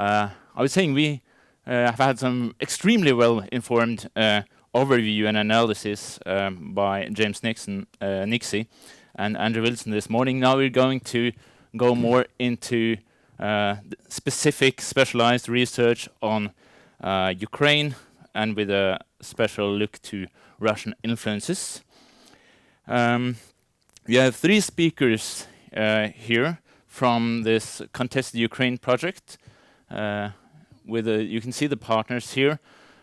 I was saying we have had some extremely well-informed overview and analysis by James Nixie and Andrew Wilson this morning. Now we're going to go more into specific specialized research on Ukraine, and with a special look to Russian influences. We have 3 speakers here from this Contested Ukraine project. You can see the partners here.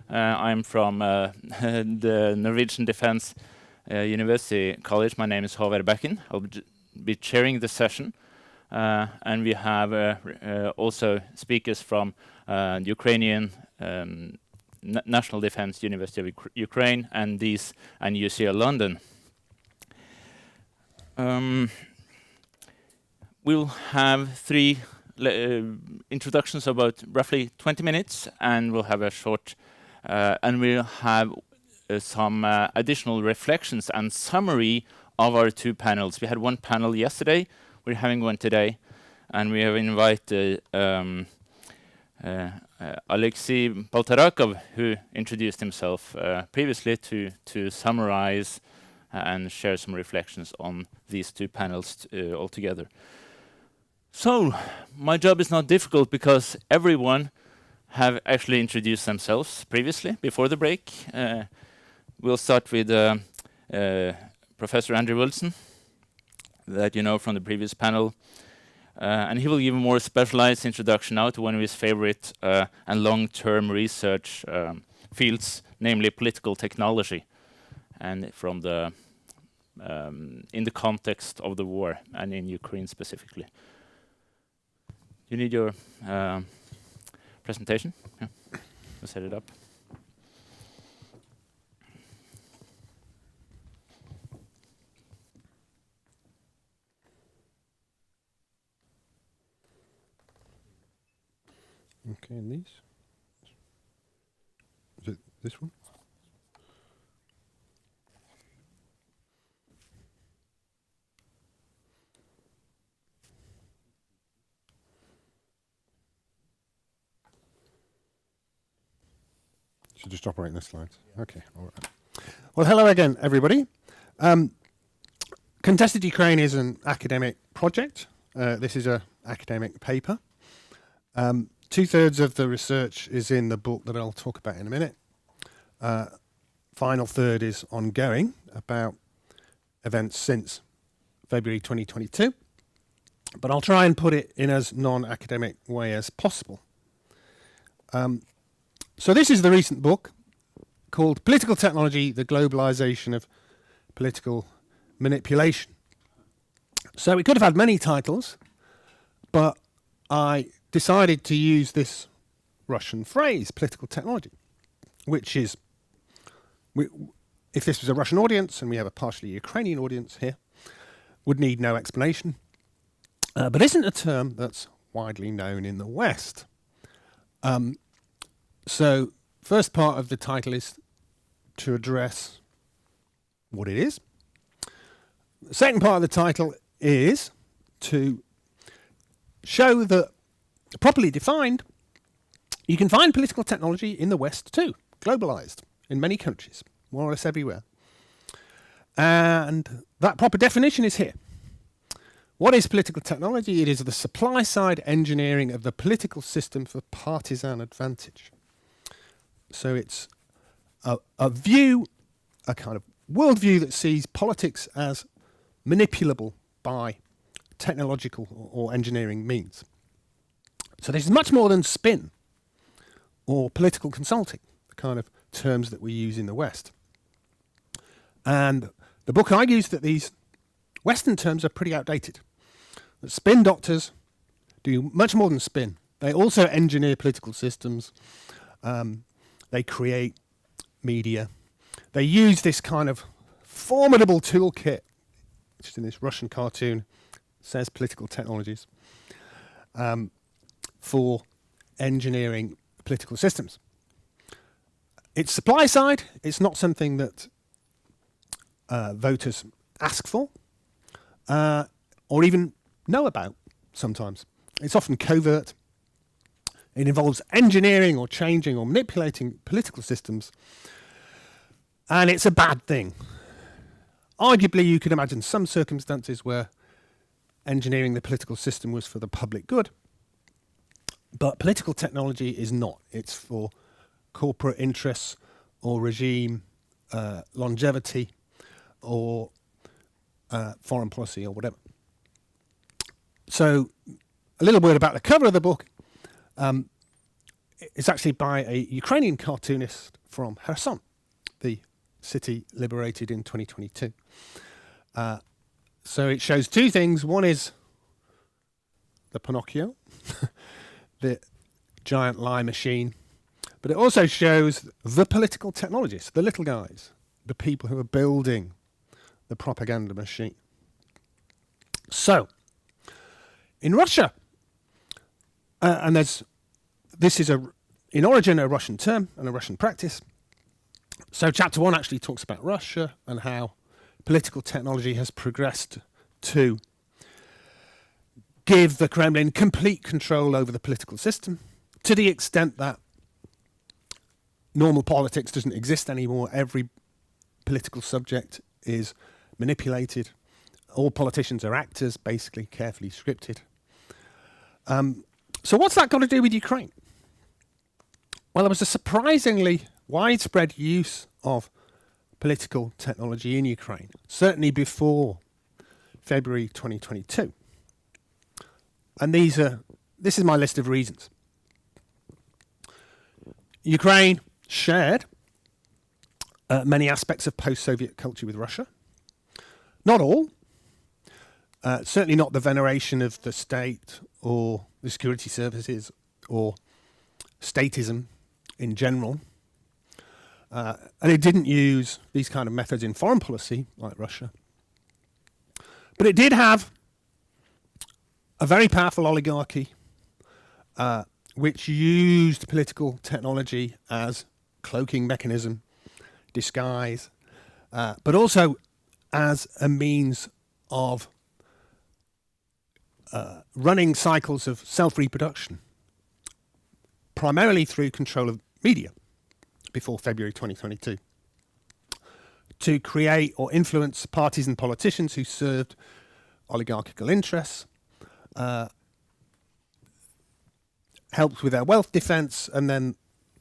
I'm from the Norwegian Defense University College. My name is Håvard Bækken. I'll be chairing the session. And we have also speakers from the Ukrainian National Defense University of Ukraine and DIIS and UCL London. We'll have 3 introductions about roughly 20 minutes, and we'll have a short, and we'll have some additional reflections and summary of our 2 panels. We had 1 panel yesterday, we're having 1 today, and we have invited Alexei Poltorakov, who introduced himself previously, to summarize and share some reflections on these 2 panels altogether. So, my job is not difficult because everyone have actually introduced themselves previously, before the break. We'll start with Professor Andrew Wilson, that you know from the previous panel. And he will give a more specialized introduction now to one of his favorite and long-term research fields, namely political technology, and from the in the context of the war and in Ukraine specifically. You need your presentation? Yeah, we'll set it up. Okay, and these? Is it this one? Should just operate the slides. Yeah. Okay, all right. Well, hello again, everybody. Contested Ukraine is an academic project. This is an academic paper. 2/3 of the research is in the book that I'll talk about in a minute. Final third is ongoing, about events since February 2022. But I'll try and put it in as non-academic way as possible. So this is the recent book called Political Technology, the Globalization of Political Manipulation. So it could have had many titles, but I decided to use this Russian phrase, political technology, which is, if this was a Russian audience, and we have a partially Ukrainian audience here, would need no explanation, but isn't a term that's widely known in the West. So first part of the title is to address what it is. The second part of the title is to show that, properly defined, you can find political technology in the West too, globalized, in many countries, more or less everywhere. And that proper definition is here. What is political technology? It is the supply-side engineering of the political system for partisan advantage. So it's a view, a kind of worldview that sees politics as manipulable by technological or engineering means. So this is much more than spin or political consulting, the kind of terms that we use in the West. And the book argues that these Western terms are pretty outdated. That spin doctors do much more than spin. They also engineer political systems. They create media. They use this kind of formidable toolkit, which is in this Russian cartoon, says political technologies, for engineering political systems. It's supply side. It's not something that voters ask for or even know about sometimes. It's often covert. It involves engineering or changing or manipulating political systems. And it's a bad thing. Arguably, you could imagine some circumstances where engineering the political system was for the public good. But political technology is not. It's for corporate interests or regime longevity or foreign policy or whatever. So a little word about the cover of the book. It's actually by a Ukrainian cartoonist from Hansen, the city liberated in 2022. So it shows two things. One is the Pinocchio, the giant lie machine, but it also shows the political technologists, the little guys, the people who are building the propaganda machine. So, in Russia, and this is in origin a Russian term and a Russian practice. So chapter 1 actually talks about Russia and how political technology has progressed to give the Kremlin complete control over the political system, to the extent that normal politics doesn't exist anymore. Every political subject is manipulated. All politicians are actors, basically, carefully scripted. So what's that got to do with Ukraine? Well, there was a surprisingly widespread use of political technology in Ukraine, certainly before February 2022. And this is my list of reasons. Ukraine shared many aspects of post-Soviet culture with Russia. Not all. Certainly not the veneration of the state or the security services or statism in general. And it didn't use these kind of methods in foreign policy like Russia. But it did have a very powerful oligarchy which used political technology as cloaking mechanism, disguise, but also as a means of running cycles of self-reproduction, primarily through control of media before February 2022, to create or influence parties and politicians who served oligarchical interests, helped with their wealth defense, and then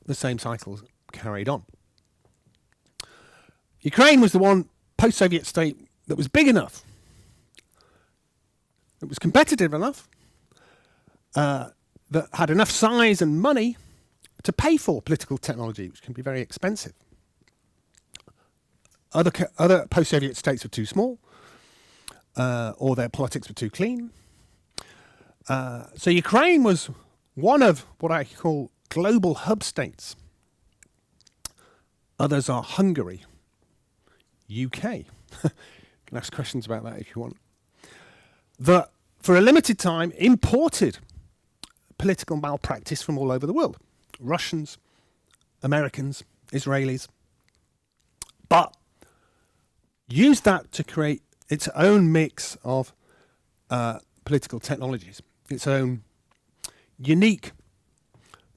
the same cycles carried on. Ukraine was the one post-Soviet state that was big enough, that was competitive enough, that had enough size and money to pay for political technology, which can be very expensive. Other post-Soviet states were too small, or their politics were too clean. So Ukraine was one of what I call global hub states. Others are Hungary, UK. You can ask questions about that if you want. That, for a limited time, imported political malpractice from all over the world. Russians, Americans, Israelis. But used that to create its own mix of political technologies, its own unique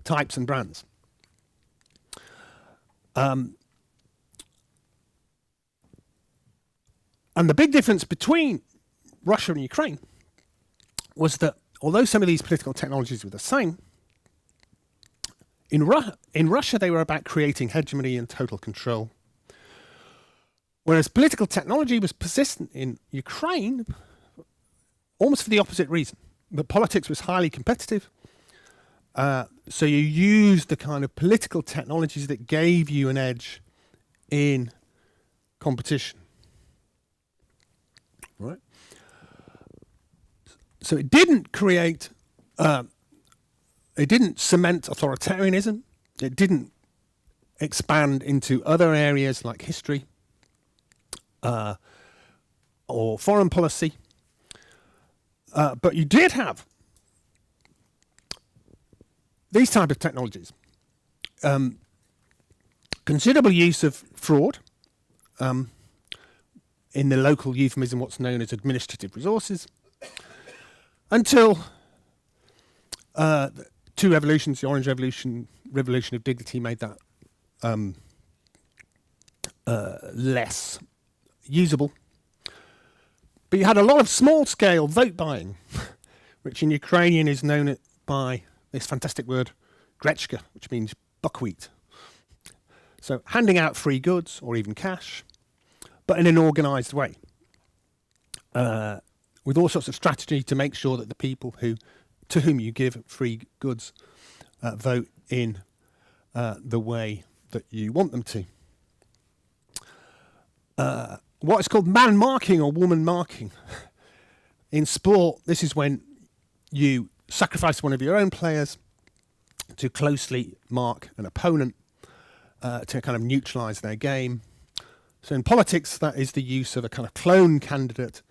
types and brands. And the big difference between Russia and Ukraine was that although some of these political technologies were the same, in Russia they were about creating hegemony and total control, whereas political technology was persistent in Ukraine almost for the opposite reason. The politics was highly competitive, so you used the kind of political technologies that gave you an edge in competition. Right? So it didn't create, it didn't cement authoritarianism, it didn't expand into other areas like history or foreign policy, but you did have these type of technologies. Considerable use of fraud, in the local euphemism, what's known as administrative resources, until two revolutions, the Orange Revolution, Revolution of Dignity, made that less usable. But you had a lot of small-scale vote buying, which in Ukrainian is known by this fantastic word, grechka, which means buckwheat. So handing out free goods or even cash, but in an organised way, with all sorts of strategy to make sure that the people to whom you give free goods vote in the way that you want them to. What is called man marking or woman marking. In sport, this is when you sacrifice one of your own players to closely mark an opponent to kind of neutralise their game. So in politics, that is the use of a kind of clone candidate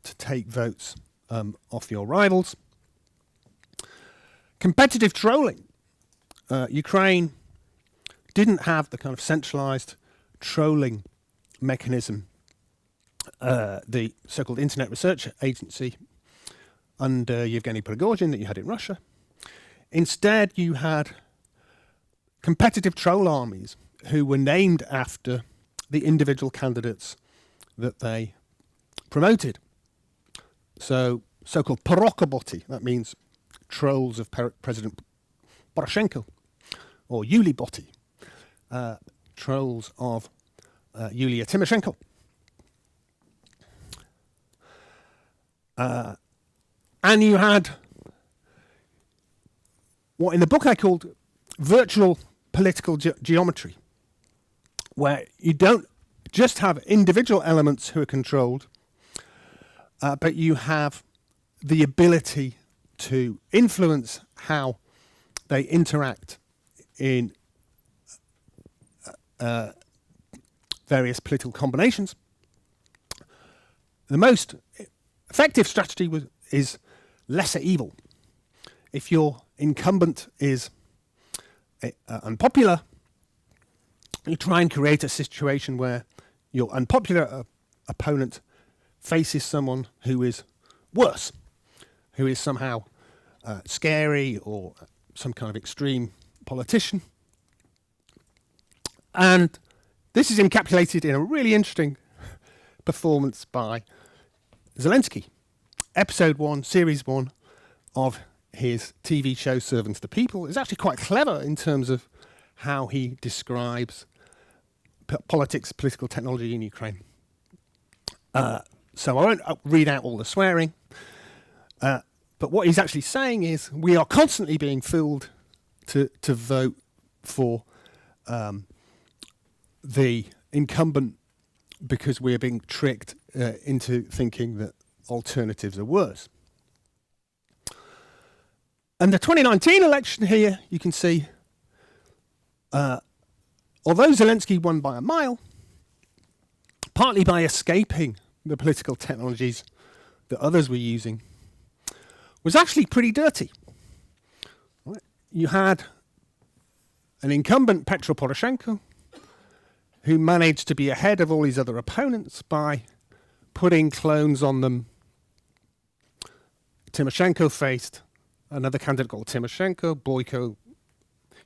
to take votes off your rivals. Competitive trolling. Ukraine didn't have the kind of centralised trolling mechanism, the so-called Internet Research Agency under Yevgeny Prigozhin that you had in Russia. Instead, you had competitive troll armies who were named after the individual candidates that they promoted. So, so-called porokoboti, that means trolls of President Poroshenko, or Yuli-boti, trolls of Yulia Tymoshenko. And you had what in the book I called virtual political geometry, where you don't just have individual elements who are controlled, but you have the ability to influence how they interact in various political combinations. The most effective strategy is lesser evil. If your incumbent is unpopular, you try and create a situation where your unpopular opponent faces someone who is worse, who is somehow scary or some kind of extreme politician. And this is encapsulated in a really interesting performance by Zelensky. Episode 1, Series 1 of his TV show Servants to People is actually quite clever in terms of how he describes politics, political technology in Ukraine. So I won't read out all the swearing, but what he's actually saying is we are constantly being fooled to vote for the incumbent because we're being tricked into thinking that alternatives are worse. And the 2019 election here, you can see, although Zelensky won by a mile, partly by escaping the political technologies that others were using, was actually pretty dirty. You had an incumbent, Petro Poroshenko, who managed to be ahead of all his other opponents by putting clones on them. Tymoshenko faced another candidate called Tymoshenko, Boyko.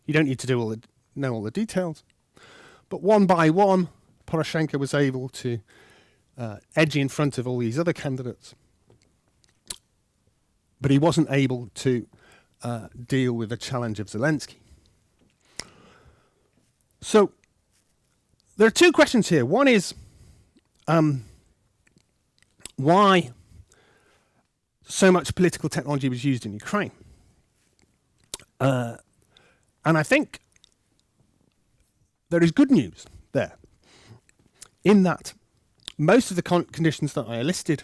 You don't need to know all the details. But one by one, Poroshenko was able to edge in front of all these other candidates. But he wasn't able to deal with the challenge of Zelensky. So there are two questions here. One is why so much political technology was used in Ukraine. And I think there is good news there, in that most of the conditions that I listed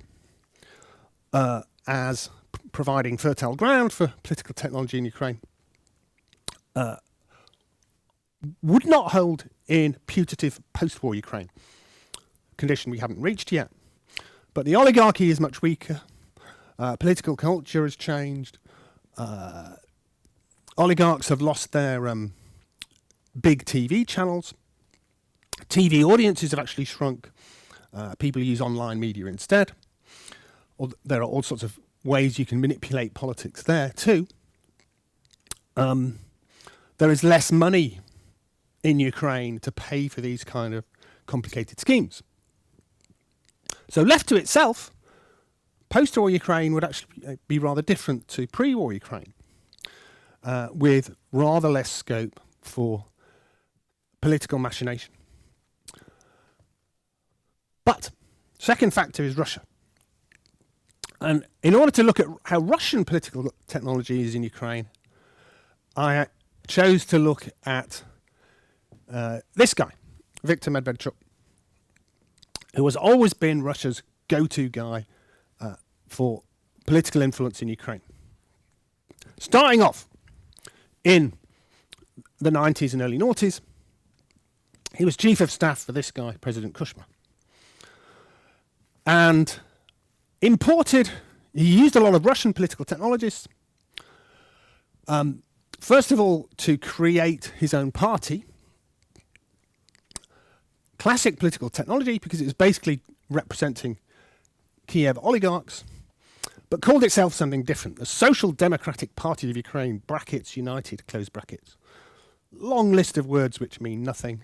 as providing fertile ground for political technology in Ukraine would not hold in putative post-war Ukraine, condition we haven't reached yet. But the oligarchy is much weaker. Political culture has changed. Oligarchs have lost their big TV channels. TV audiences have actually shrunk. People use online media instead. There are all sorts of ways you can manipulate politics there too. there is less money in Ukraine to pay for these kind of complicated schemes. So left to itself, post-war Ukraine would actually be rather different to pre-war Ukraine, with rather less scope for political machination. But second factor is Russia. And in order to look at how Russian political technology is in Ukraine, I chose to look at this guy, Viktor Medvedchuk, who has always been Russia's go-to guy for political influence in Ukraine. Starting off in the 90s and early noughties, he was chief of staff for this guy, President Kushma. And he used a lot of Russian political technologies, first of all, to create his own party. Classic political technology, because it was basically representing Kiev oligarchs, but called itself something different. The Social Democratic Party of Ukraine, brackets, United, close brackets. Long list of words which mean nothing.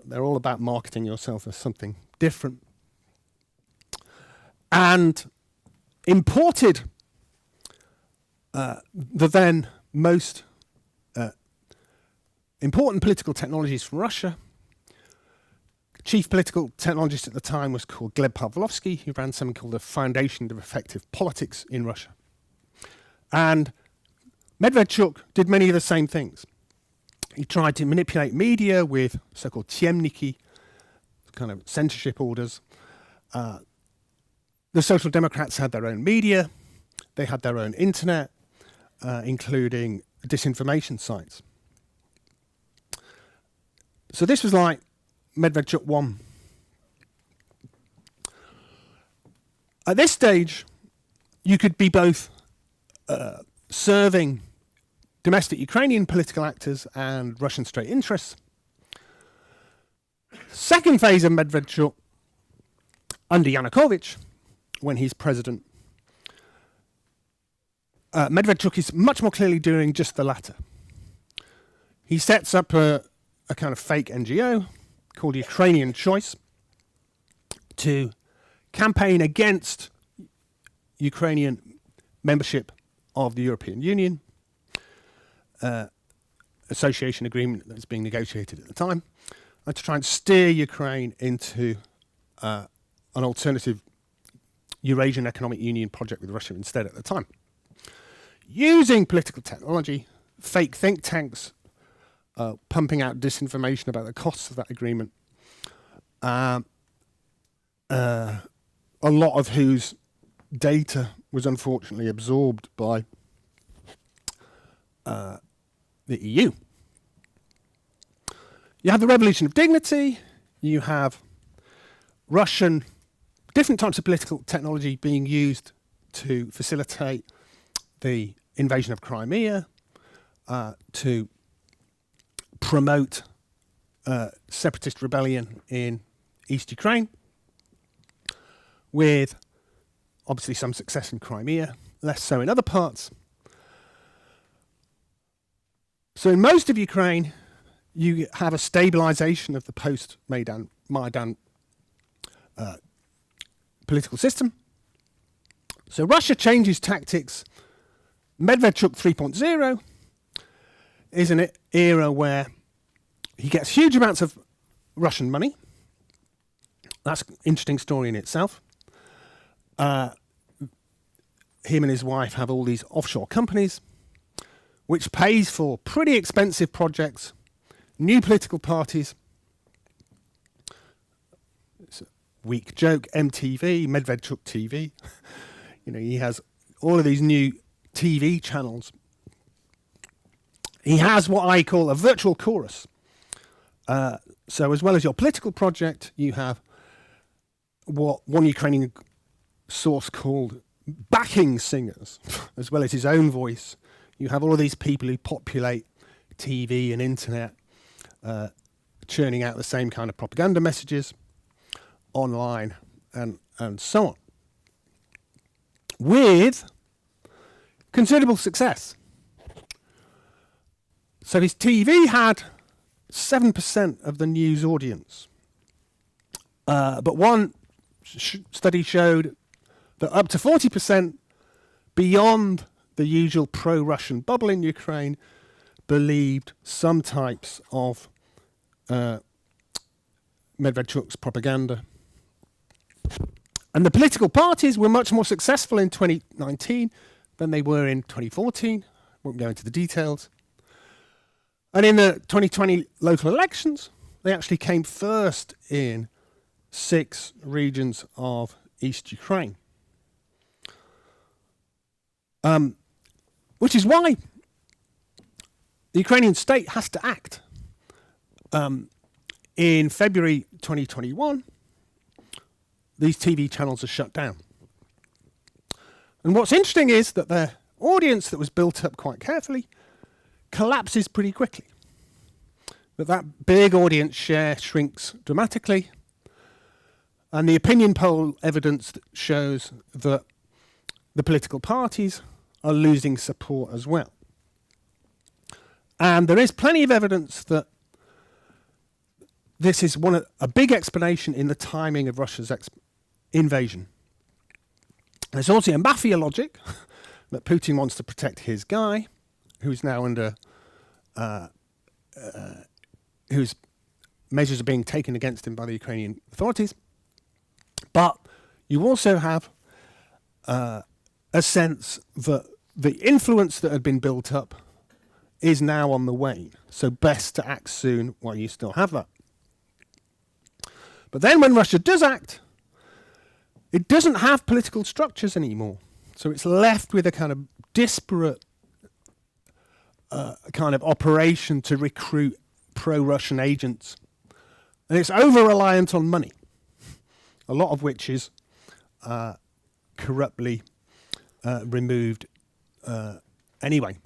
They're all about marketing yourself as something different. And imported the then most important political technologies from Russia. Chief political technologist at the time was called Gleb Pavlovsky, who ran something called the Foundation of Effective Politics in Russia. And Medvedchuk did many of the same things. He tried to manipulate media with so-called tiemniki, kind of censorship orders. The Social Democrats had their own media. They had their own internet, including disinformation sites. So this was like Medvedchuk 1. At this stage, you could be both serving domestic Ukrainian political actors and Russian state interests. Second phase of Medvedchuk, under Yanukovych, when he's president, Medvedchuk is much more clearly doing just the latter. He sets up a kind of fake NGO called Ukrainian Choice to campaign against Ukrainian membership of the European Union, association agreement that's being negotiated at the time, and to try and steer Ukraine into an alternative Eurasian Economic Union project with Russia instead at the time. Using political technology, fake think tanks, pumping out disinformation about the costs of that agreement, a lot of whose data was unfortunately absorbed by the EU. You have the Revolution of Dignity, you have Russian, different types of political technology being used to facilitate the invasion of Crimea, to promote separatist rebellion in East Ukraine, with obviously some success in Crimea, less so in other parts. So in most of Ukraine, you have a stabilization of the post-Maidan political system. So Russia changes tactics. Medvedchuk 3.0 is an era where he gets huge amounts of Russian money. That's an interesting story in itself. Him and his wife have all these offshore companies, which pays for pretty expensive projects, new political parties. It's a weak joke, MTV, Medvedchuk TV. He has all of these new TV channels. He has what I call a virtual chorus. So as well as your political project, you have what one Ukrainian source called backing singers, as well as his own voice. You have all of these people who populate TV and internet, churning out the same kind of propaganda messages online and so on, with considerable success. So his TV had 7% of the news audience. But one study showed that up to 40% beyond the usual pro-Russian bubble in Ukraine believed some types of Medvedchuk's propaganda. And the political parties were much more successful in 2019 than they were in 2014. Won't go into the details. And in the 2020 local elections, they actually came first in 6 regions of East Ukraine. Which is why the Ukrainian state has to act. In February 2021, these TV channels are shut down. And what's interesting is that their audience that was built up quite carefully collapses pretty quickly. That big audience share shrinks dramatically. And the opinion poll evidence shows that the political parties are losing support as well. And there is plenty of evidence that this is a big explanation in the timing of Russia's invasion. There's also a mafia logic that Putin wants to protect his guy, who's now under, whose measures are being taken against him by the Ukrainian authorities. But you also have a sense that the influence that had been built up is now on the wane. So best to act soon while you still have that. But then when Russia does act, it doesn't have political structures anymore. So it's left with a kind of disparate kind of operation to recruit pro-Russian agents. And it's over-reliant on money, a lot of which is corruptly removed anyway.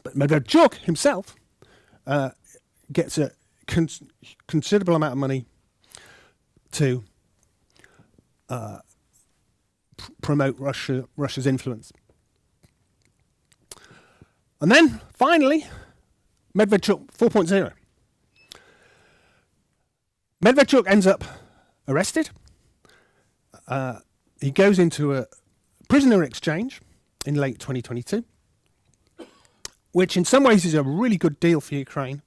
But Medvedchuk himself gets a considerable amount of money to promote Russia's influence. And then, finally, Medvedchuk 4.0. Medvedchuk ends up arrested. He goes into a prisoner exchange in late 2022, which in some ways is a really good deal for Ukraine.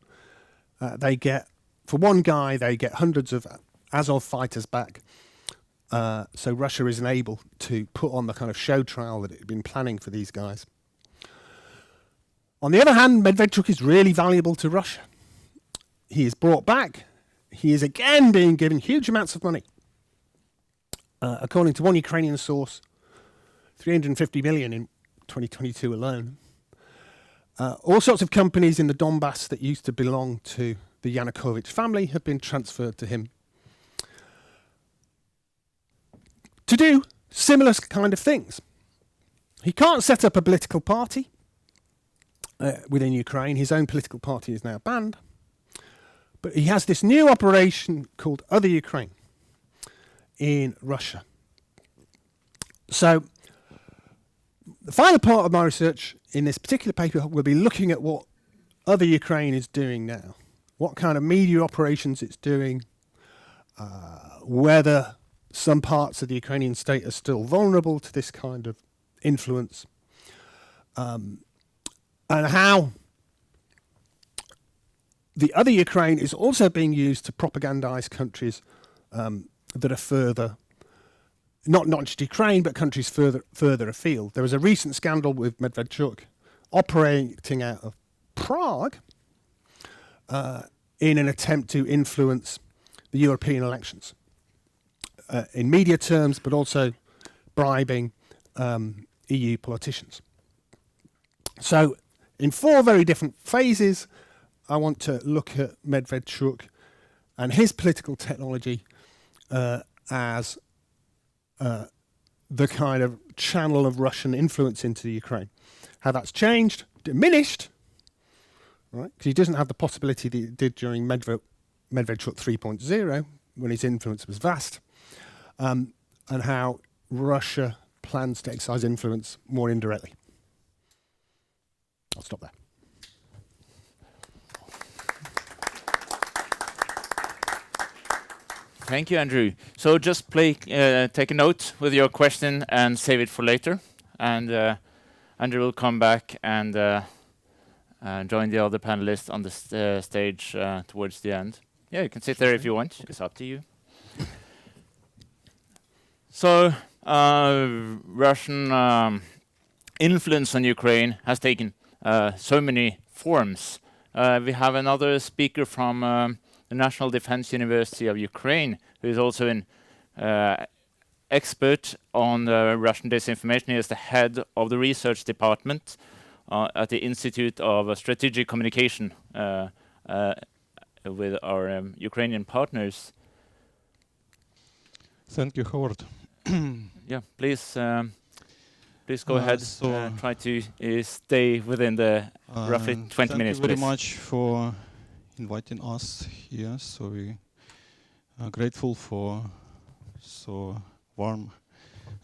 They get, for one guy, they get hundreds of Azov fighters back. So Russia isn't able to put on the kind of show trial that it had been planning for these guys. On the other hand, Medvedchuk is really valuable to Russia. He is brought back. He is again being given huge amounts of money. According to one Ukrainian source, 350 million in 2022 alone. All sorts of companies in the Donbass that used to belong to the Yanukovych family have been transferred to him to do similar kind of things. He can't set up a political party within Ukraine. His own political party is now banned. But he has this new operation called Other Ukraine in Russia. So the final part of my research in this particular paper will be looking at what Other Ukraine is doing now, what kind of media operations it's doing, whether some parts of the Ukrainian state are still vulnerable to this kind of influence, and how the Other Ukraine is also being used to propagandize countries that are further, not just Ukraine, but countries further afield. There was a recent scandal with Medvedchuk operating out of Prague in an attempt to influence the European elections in media terms, but also bribing EU politicians. So in 4 very different phases, I want to look at Medvedchuk and his political technology as the kind of channel of Russian influence into the Ukraine. How that's changed, diminished, right? Because he doesn't have the possibility that he did during Medvedchuk 3.0, when his influence was vast, and how Russia plans to exercise influence more indirectly. I'll stop there. Thank you, Andrew. So just take a note with your question and save it for later. And Andrew will come back and join the other panelists on the stage towards the end. Yeah, you can sit there if you want. It's up to you. So Russian influence on Ukraine has taken so many forms. We have another speaker from the National Defense University of Ukraine, who is also an expert on Russian disinformation. He is the head of the research department at the Institute of Strategic Communication with our Ukrainian partners. Thank you, Håvard. Yeah, please go ahead. Try to stay within the roughly 20 minutes. Thank you very much for inviting us here. So we are grateful for so warm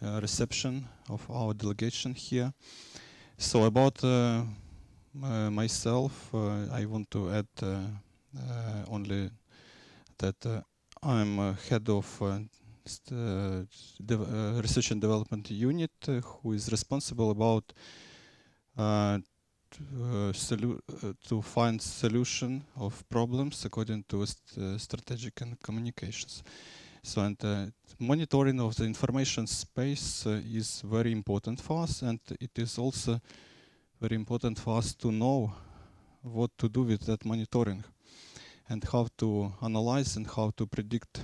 reception of our delegation here. So about myself, I want to add only that I'm head of research and development unit who is responsible about to find solution of problems according to strategic and communications. So and monitoring of the information space is very important for us, and it is also very important for us to know what to do with that monitoring and how to analyze and how to predict.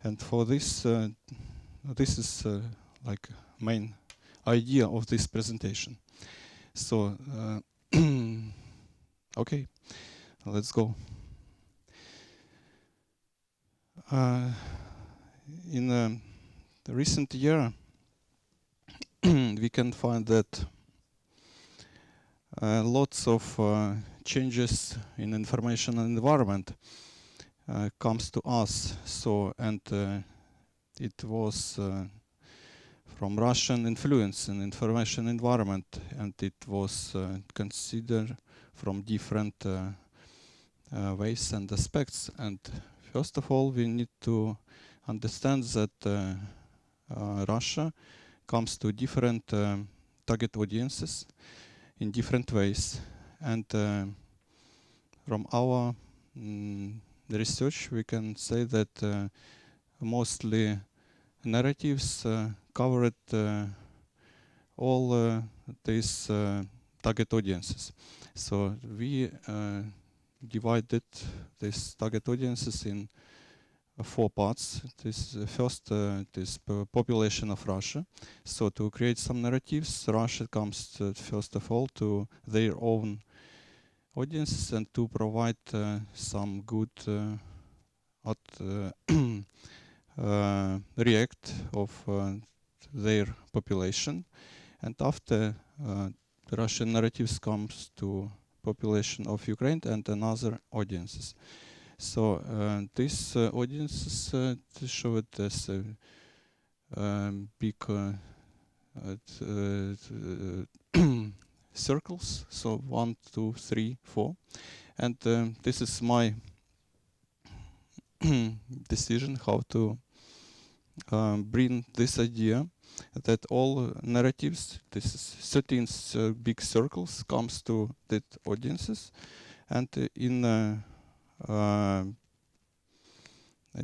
And for this, this is like main idea of this presentation. So, okay, let's go. In the recent year, we can find that lots of changes in information environment comes to us. So and it was from Russian influence in information environment, and it was considered from different ways and aspects. And first of all, we need to understand that Russia comes to different target audiences in different ways. And from our research, we can say that mostly narratives covered all these target audiences. So we divided these target audiences in 4 parts. This first this population of Russia. So to create some narratives, Russia comes first of all to their own audiences and to provide some good react of their population. And after the Russian narratives comes to population of Ukraine and another audiences. So these audiences showed as big circles, so 1, 2, 3, 4, and this is my decision how to bring this idea that all narratives, this is 13 big circles, comes to that audiences, and in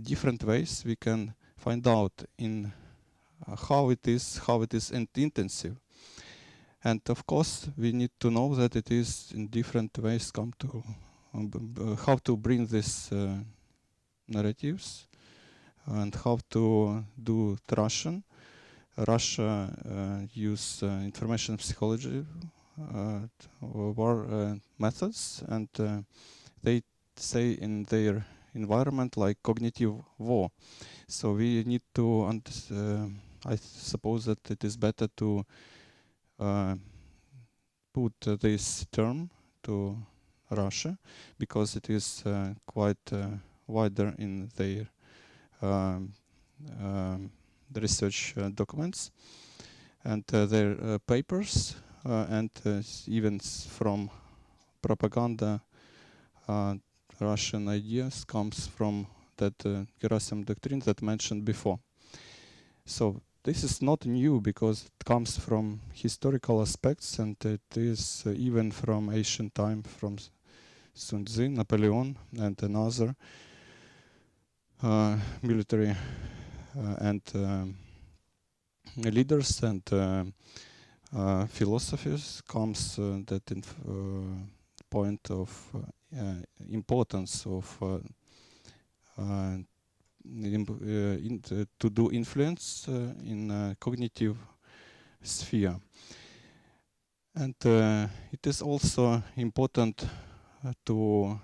different ways we can find out in how it is intensive. And of course, we need to know that it is in different ways come to how to bring these narratives and how to do Russian. Russia use information psychology war methods, and they say in their environment like cognitive war. So we need to I suppose that it is better to put this term to Russia because it is quite wider in their the research documents and their papers and even from propaganda. Russian ideas comes from that Gerasim doctrine that mentioned before. So this is not new because it comes from historical aspects, and it is even from ancient time, from Sun Tzu, Napoleon, and another military and leaders and philosophers comes that point of importance of to do influence in cognitive sphere. And it is also important to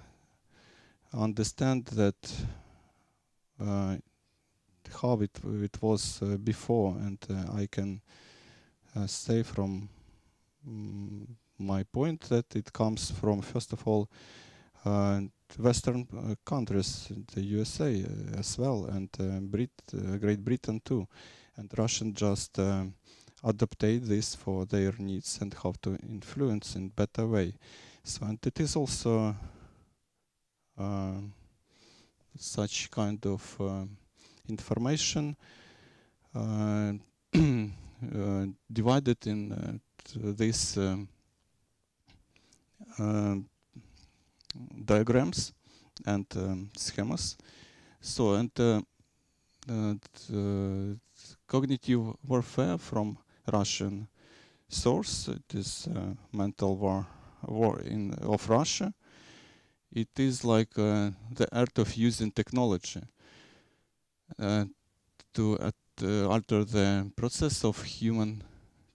understand that how it was before, and I can say from my point that it comes from, first of all, Western countries, the USA as well, and Great Britain too, and Russian just adaptate this for their needs and how to influence in better way. So, and it is also such kind of information divided in these diagrams and schemas. So, and cognitive warfare from Russian source, it is mental war of Russia. It is like the art of using technology to alter the process of human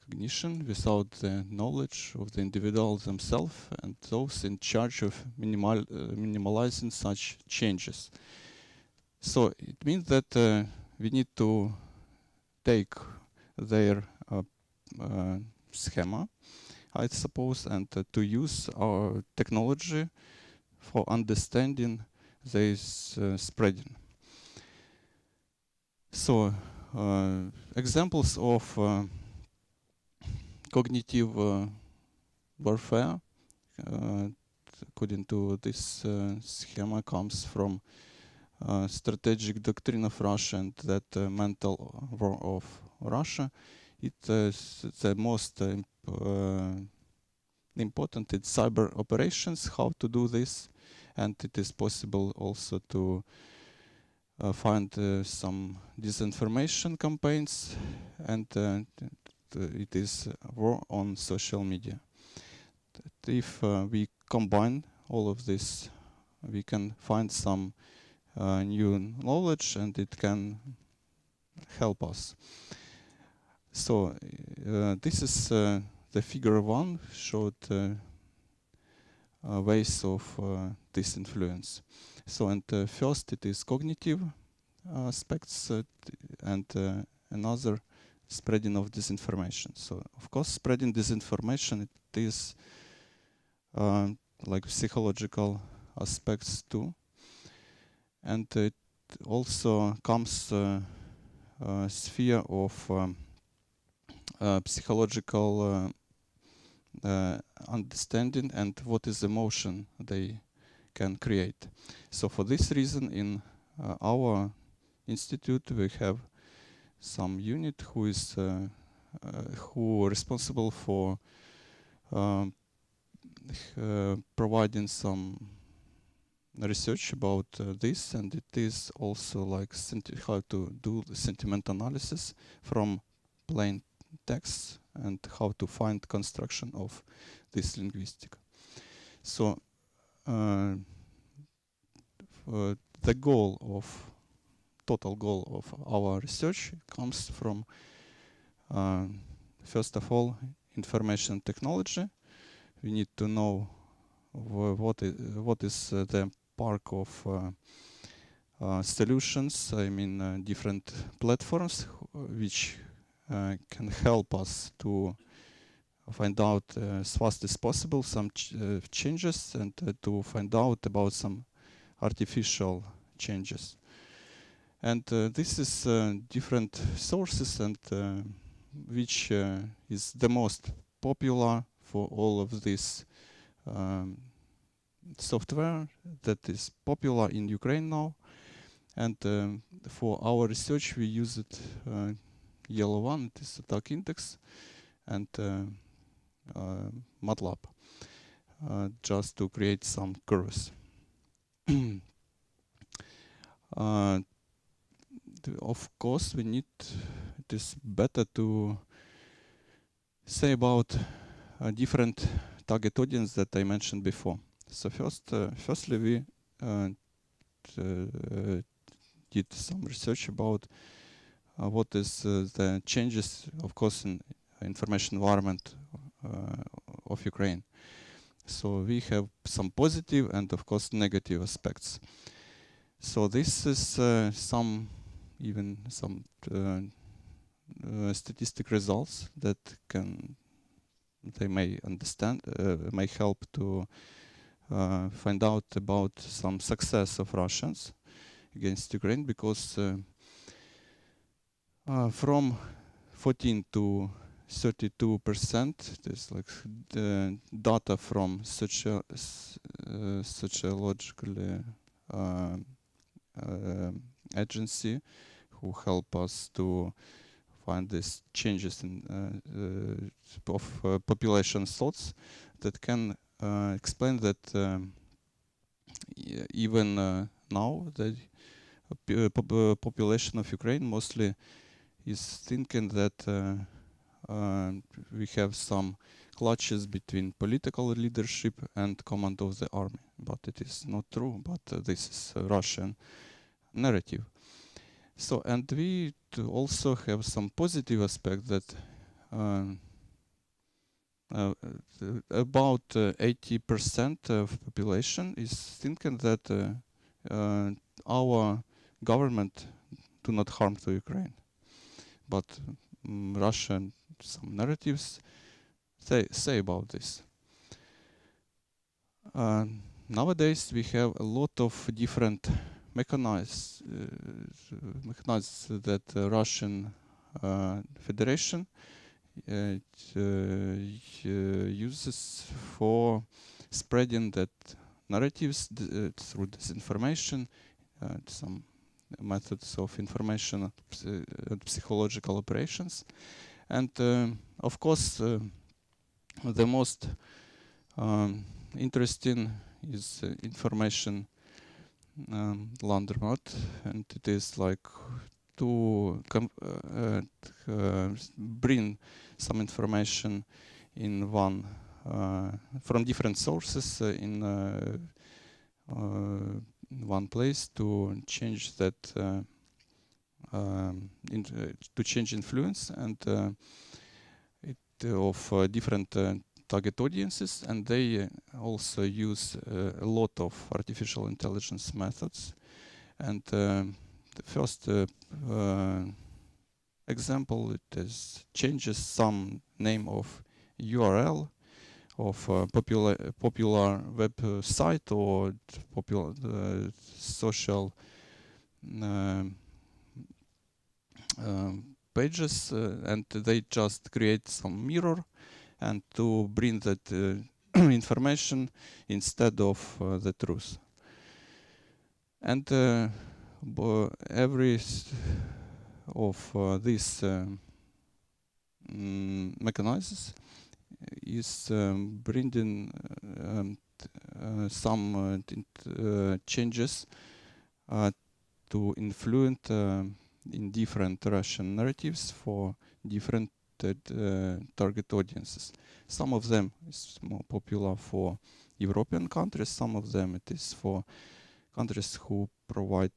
cognition without the knowledge of the individual themselves and those in charge of minimalizing such changes. So it means that we need to take their schema, I suppose, and to use our technology for understanding this spreading. So examples of cognitive warfare according to this schema comes from strategic doctrine of Russia and that mental war of Russia. It is the most important in cyber operations, how to do this, and it is possible also to find some disinformation campaigns, and it is war on social media. If we combine all of this, we can find some new knowledge and it can help us. So this is the figure 1 showed ways of this influence. So, and first it is cognitive aspects and another spreading of disinformation. So, of course, spreading disinformation, it is like psychological aspects too. And it also comes sphere of psychological understanding and what is emotion they can create. So for this reason, in our institute, we have some unit who is responsible for providing some research about this, and it is also like how to do the sentiment analysis from plain text and how to find construction of this linguistic. So the total goal of our research comes from first of all information technology. We need to know what is the park of solutions, I mean different platforms which can help us to find out as fast as possible some changes and to find out about some artificial changes. And this is different sources and which is the most popular for all of this software that is popular in Ukraine now. And for our research, we used yellow one, it is attack index, and MATLAB, just to create some curves. Of course, it is better to say about different target audience that I mentioned before. So firstly, we did some research about what is the changes, of course, in information environment of Ukraine. So we have some positive and, of course, negative aspects. So this is some statistic results that they may understand, may help to find out about some success of Russians against Ukraine, because from 14 to 32%, there's like the data from sociological agency who help us to find these changes in of population thoughts that can explain that even now the population of Ukraine mostly is thinking that we have some clashes between political leadership and command of the army, but it is not true. But this is a Russian narrative. So, and we also have some positive aspect that about 80% of population is thinking that our government do not harm to Ukraine, but Russian some narratives say about this. Nowadays we have a lot of different mechanized that Russian Federation uses for spreading that narratives through disinformation, some methods of information and psychological operations. And of course, the most interesting is information laundromat, and it is like to bring some information in one from different sources in one place to change that to change influence and of different target audiences, and they also use a lot of artificial intelligence methods. And the first example, it is changes some name of URL of a popular website or popular social pages, and they just create some mirror and to bring that information instead of the truth. And every of these mechanisms is bringing some changes to influence in different Russian narratives for different target audiences. Some of them is more popular for European countries, some of them it is for countries who provide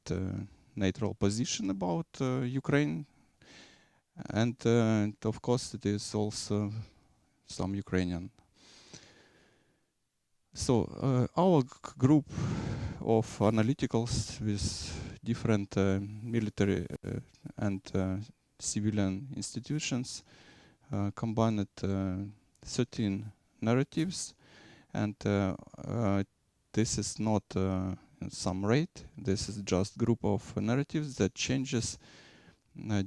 neutral position about Ukraine, and of course it is also some Ukrainian. So our group of analyticals with different military and civilian institutions combined 13 narratives, and this is not some rate, this is just group of narratives that changes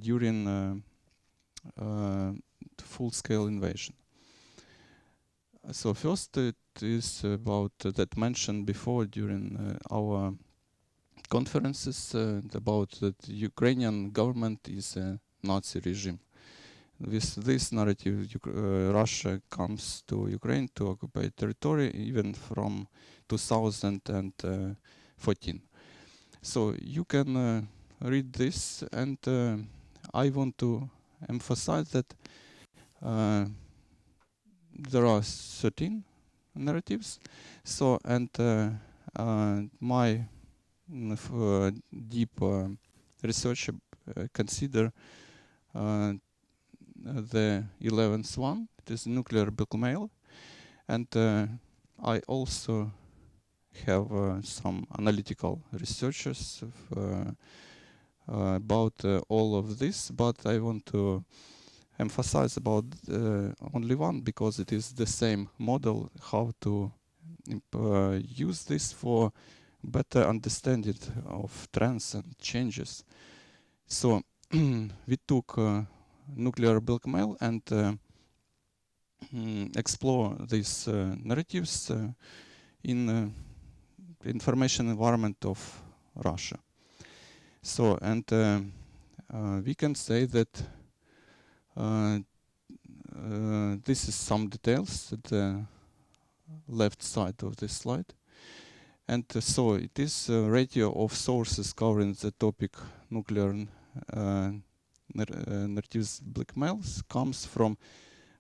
during full-scale invasion. So first it is about that mentioned before during our conferences about that Ukrainian government is a Nazi regime. With this narrative, Russia comes to Ukraine to occupy territory even from 2014. So you can read this, and I want to emphasize that there are 13 narratives. So, and my deep research consider the 11th one, it is nuclear blackmail, and I also have some analytical researches about all of this, but I want to emphasize about only one because it is the same model how to use this for better understanding of trends and changes. So we took nuclear blackmail and explore these narratives in information environment of Russia. So, and we can say that this is some details at the left side of this slide. And so it is a ratio of sources covering the topic nuclear narratives blackmails comes from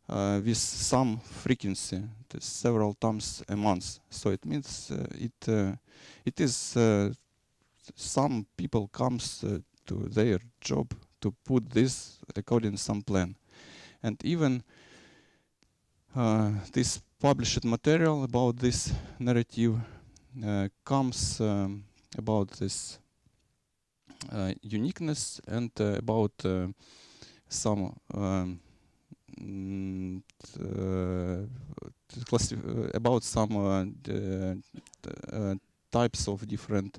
with some frequency, several times a month. So it means it is some people comes to their job to put this according to some plan, and even this published material about this narrative comes about this uniqueness and about some about some types of different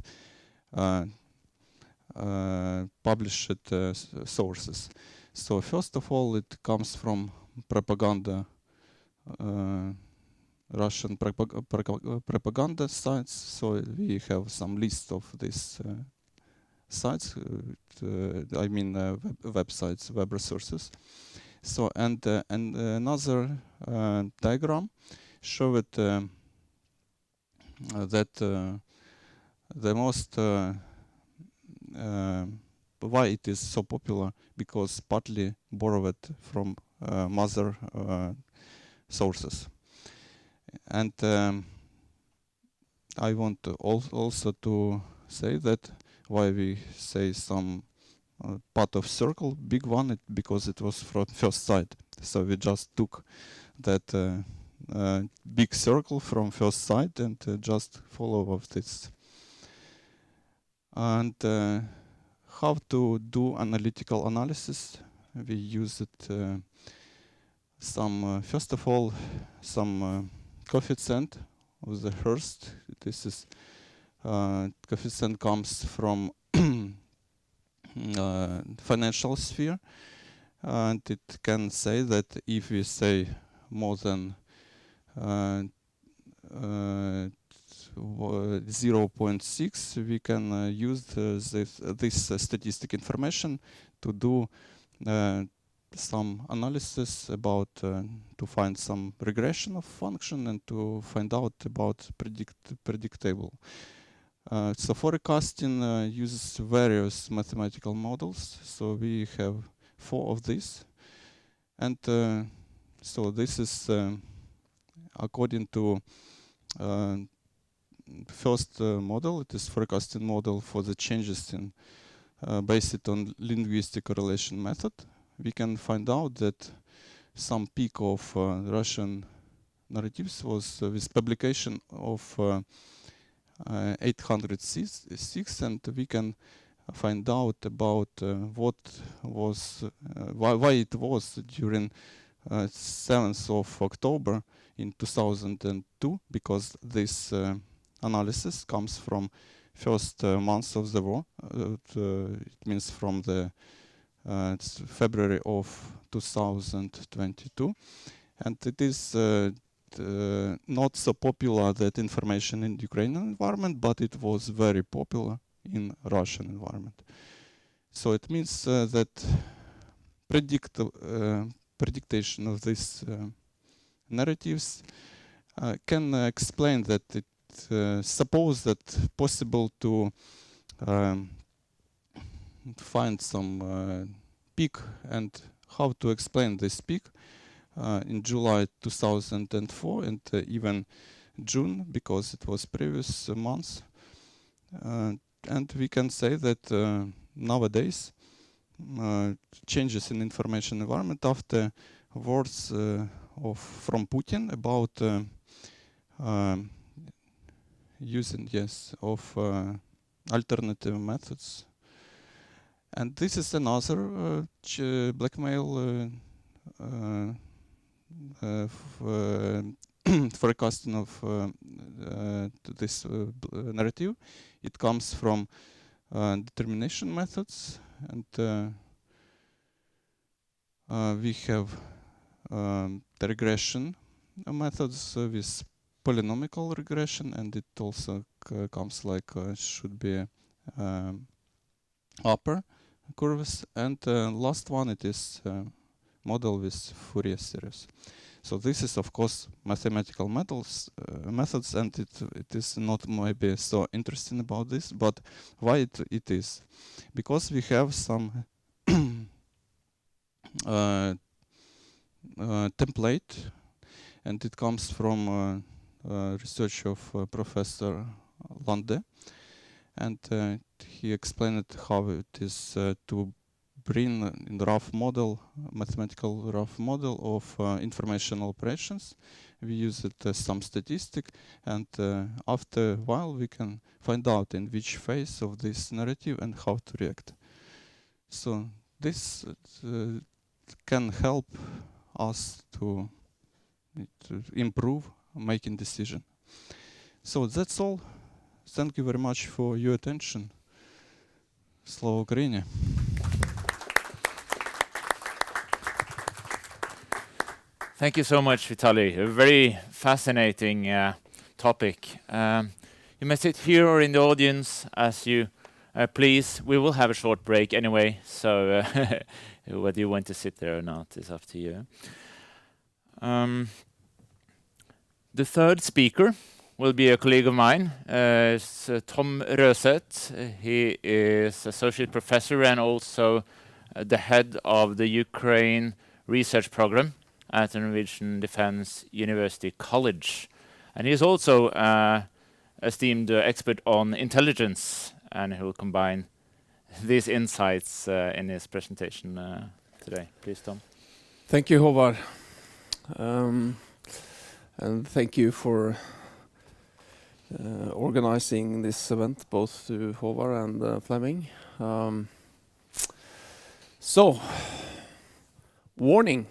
published sources. So first of all, it comes from propaganda, Russian propaganda sites. So we have some list of these sites, I mean websites, web resources. So and another diagram showed that the most why it is so popular, because partly borrowed from mother sources. And I want to also to say that why we say some part of circle, big one, because it was from first side. So we just took that big circle from first side and just follow of this. And how to do analytical analysis? We use it some first of all some coefficient of the Hurst. This is coefficient comes from financial sphere, and it can say that if we say more than 0.6, we can use this statistic information to do some analysis about to find some regression of function and to find out about predictable. So forecasting uses various mathematical models. So we have 4 of these, and so this is according to first model. It is forecasting model for the changes in based on linguistic correlation method. We can find out that some peak of Russian narratives was with publication of 806, and we can find out about what was why it was during 7th of October in 2002, because this analysis comes from first months of the war. It means from the February of 2022, and it is not so popular, that information in Ukrainian environment, but it was very popular in Russian environment. So it means that prediction of these narratives can explain that it suppose that possible to find some peak, and how to explain this peak in July 2004 and even June, because it was previous months. And we can say that nowadays changes in information environment after words from Putin about using of alternative methods. And this is another blackmail forecasting of this narrative. It comes from determination methods, and we have the regression methods with polynomial regression, and it also comes like should be upper curves, and last one it is model with Fourier series. So this is of course mathematical methods, and it is not maybe so interesting about this, but why it is? Because we have some template, and it comes from research of Professor Lande, and he explained how it is to bring in rough model, mathematical rough model of informational operations. We use it as some statistic, and after a while we can find out in which phase of this narrative and how to react. So this can help us to improve making decision. So that's all. Thank you very much for your attention. Слава Україні. Thank you so much, Vitalii. A very fascinating topic. You may sit here or in the audience as you please. We will have a short break anyway, so whether you want to sit there or not is up to you. The third speaker will be a colleague of mine. It's Tom Røseth. He is associate professor and also the head of the Ukraine research program at the Norwegian Defence University College. And he is also esteemed expert on intelligence, and he will combine these insights in his presentation today. Please, Tom. Thank you, Håvard. And thank you for organizing this event, both to Håvard and Flemming. So, warning.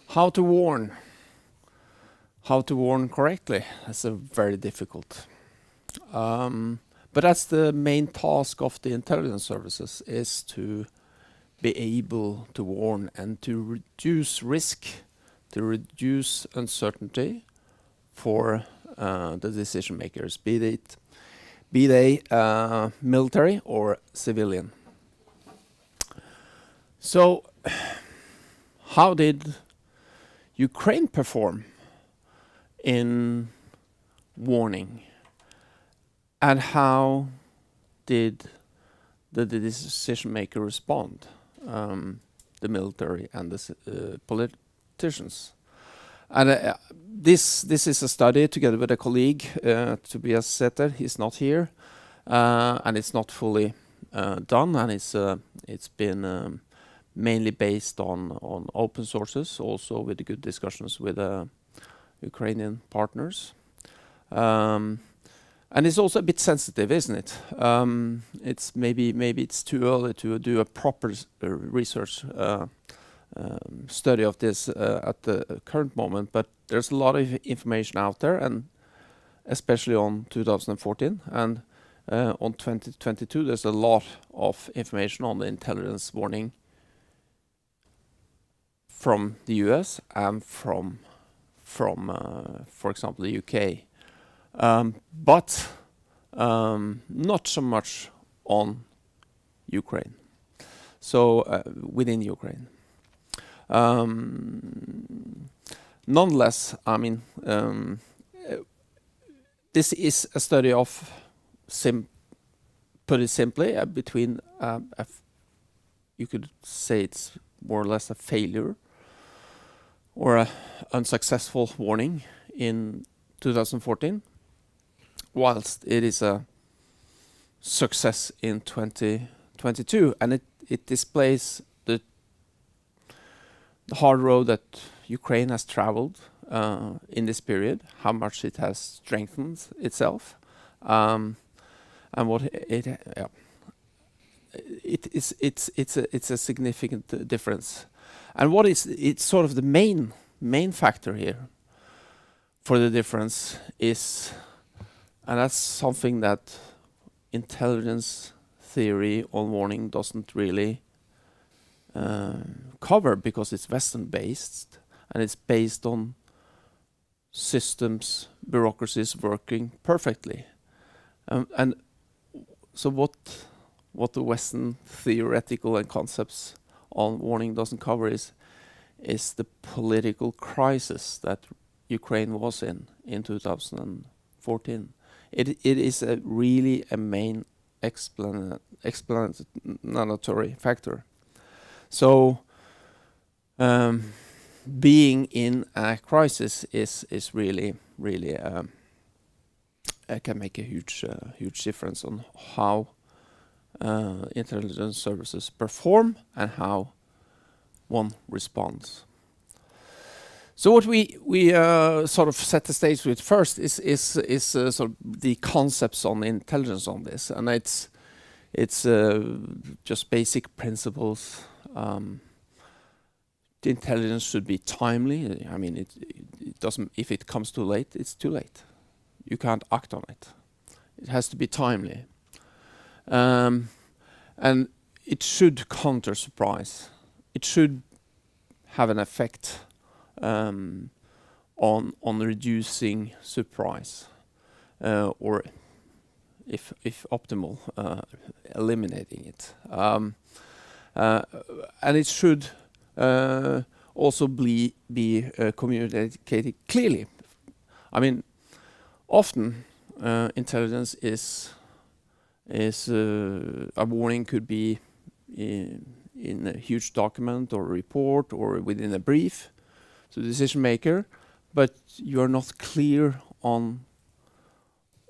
How to warn. How to warn correctly. That's a very difficult. But that's the main task of the intelligence services, is to be able to warn and to reduce risk, to reduce uncertainty for the decision makers, be they military or civilian. So, how did Ukraine perform in warning, and how did the decision maker respond, the military and the politicians? And this is a study together with a colleague, Tobias Sæther. He's not here, and it's not fully done, and it's been mainly based on open sources, also with the good discussions with Ukrainian partners. And it's also a bit sensitive, isn't it? It's maybe it's too early to do a proper research study of this at the current moment, but there's a lot of information out there, and especially on 2014 and on 2022, there's a lot of information on the intelligence warning from the US and from for example, the UK. But not so much on Ukraine. So within Ukraine. Nonetheless, I mean, this is a study of, put it simply, between you could say it's more or less a failure or a unsuccessful warning in 2014, whilst it is a success in 2022, and it displays the hard road that Ukraine has traveled in this period, how much it has strengthened itself, and what it's a significant difference. And what is it's sort of the main factor here for the difference is, and that's something that intelligence theory on warning doesn't really cover, because it's Western based and it's based on systems, bureaucracies working perfectly. And so what the Western theoretical and concepts on warning doesn't cover is the political crisis that Ukraine was in 2014. It is really a main explanatory factor. So being in a crisis is really can make a huge difference on how intelligence services perform and how one responds. So what we sort of set the stage with first is sort of the concepts on intelligence on this, and it's just basic principles. The intelligence should be timely. I mean, it doesn't. If it comes too late, it's too late. You can't act on it. It has to be timely, and it should counter surprise. It should have an effect on reducing surprise, or if optimal, eliminating it. And it should also be communicated clearly. I mean, often intelligence is a warning could be in a huge document or a report or within a brief to the decision maker, but you are not clear on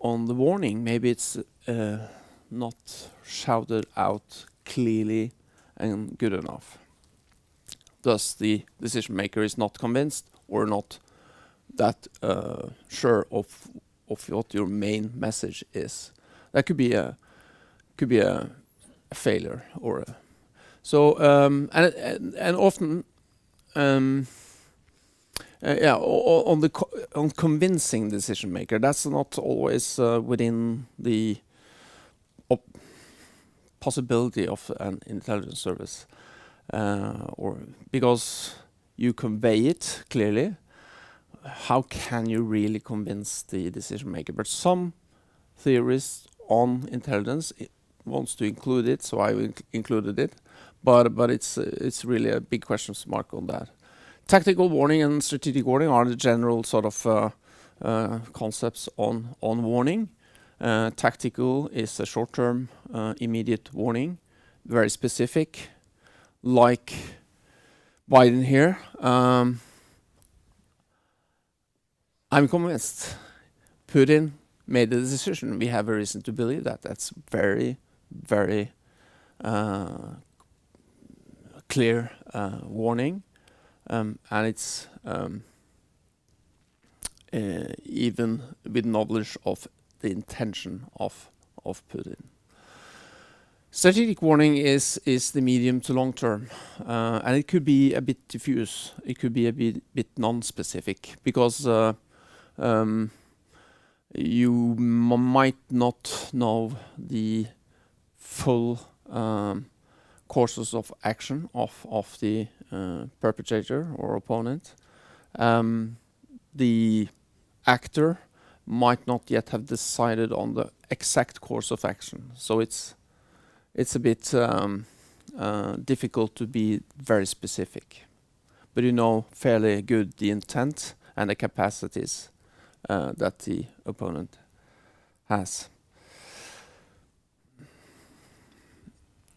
the warning. Maybe it's not shouted out clearly and good enough. Thus, the decision maker is not convinced or not that sure of what your main message is. That could be a failure or a, so and often on convincing decision maker, that's not always within the possibility of an intelligence service, or because you convey it clearly. How can you really convince the decision maker? But some theorists on intelligence wants to include it, so I included it. But it's really a big question mark on that. Tactical warning and strategic warning are the general sort of concepts on warning. Tactical is a short-term, immediate warning, very specific, like Biden here. I'm convinced Putin made the decision. We have a reason to believe that. That's very, very clear warning, and it's even with knowledge of the intention of Putin. Strategic warning is the medium to long term, and it could be a bit diffuse. It could be a bit non-specific, because you might not know the full courses of action of the perpetrator or opponent. The actor might not yet have decided on the exact course of action. So it's a bit difficult to be very specific, but you know fairly good the intent and the capacities that the opponent has.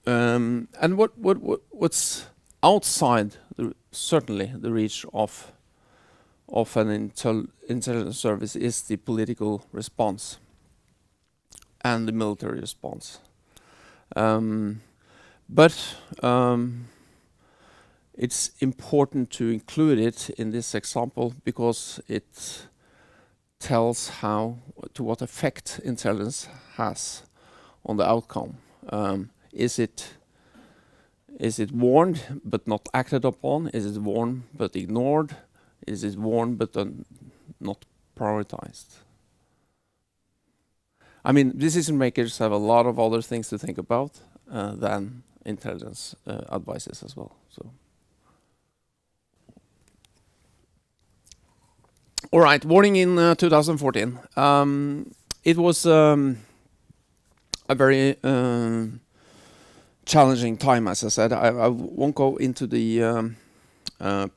And what's outside certainly the reach of an intelligence service is the political response and the military response. But it's important to include it in this example because it tells to what effect intelligence has on the outcome. Is it warned but not acted upon? Is it warned but ignored? Is it warned but not prioritized? I mean, decision makers have a lot of other things to think about than intelligence advices as well. So, all right, warning in 2014. It was a very challenging time, as I said. I won't go into the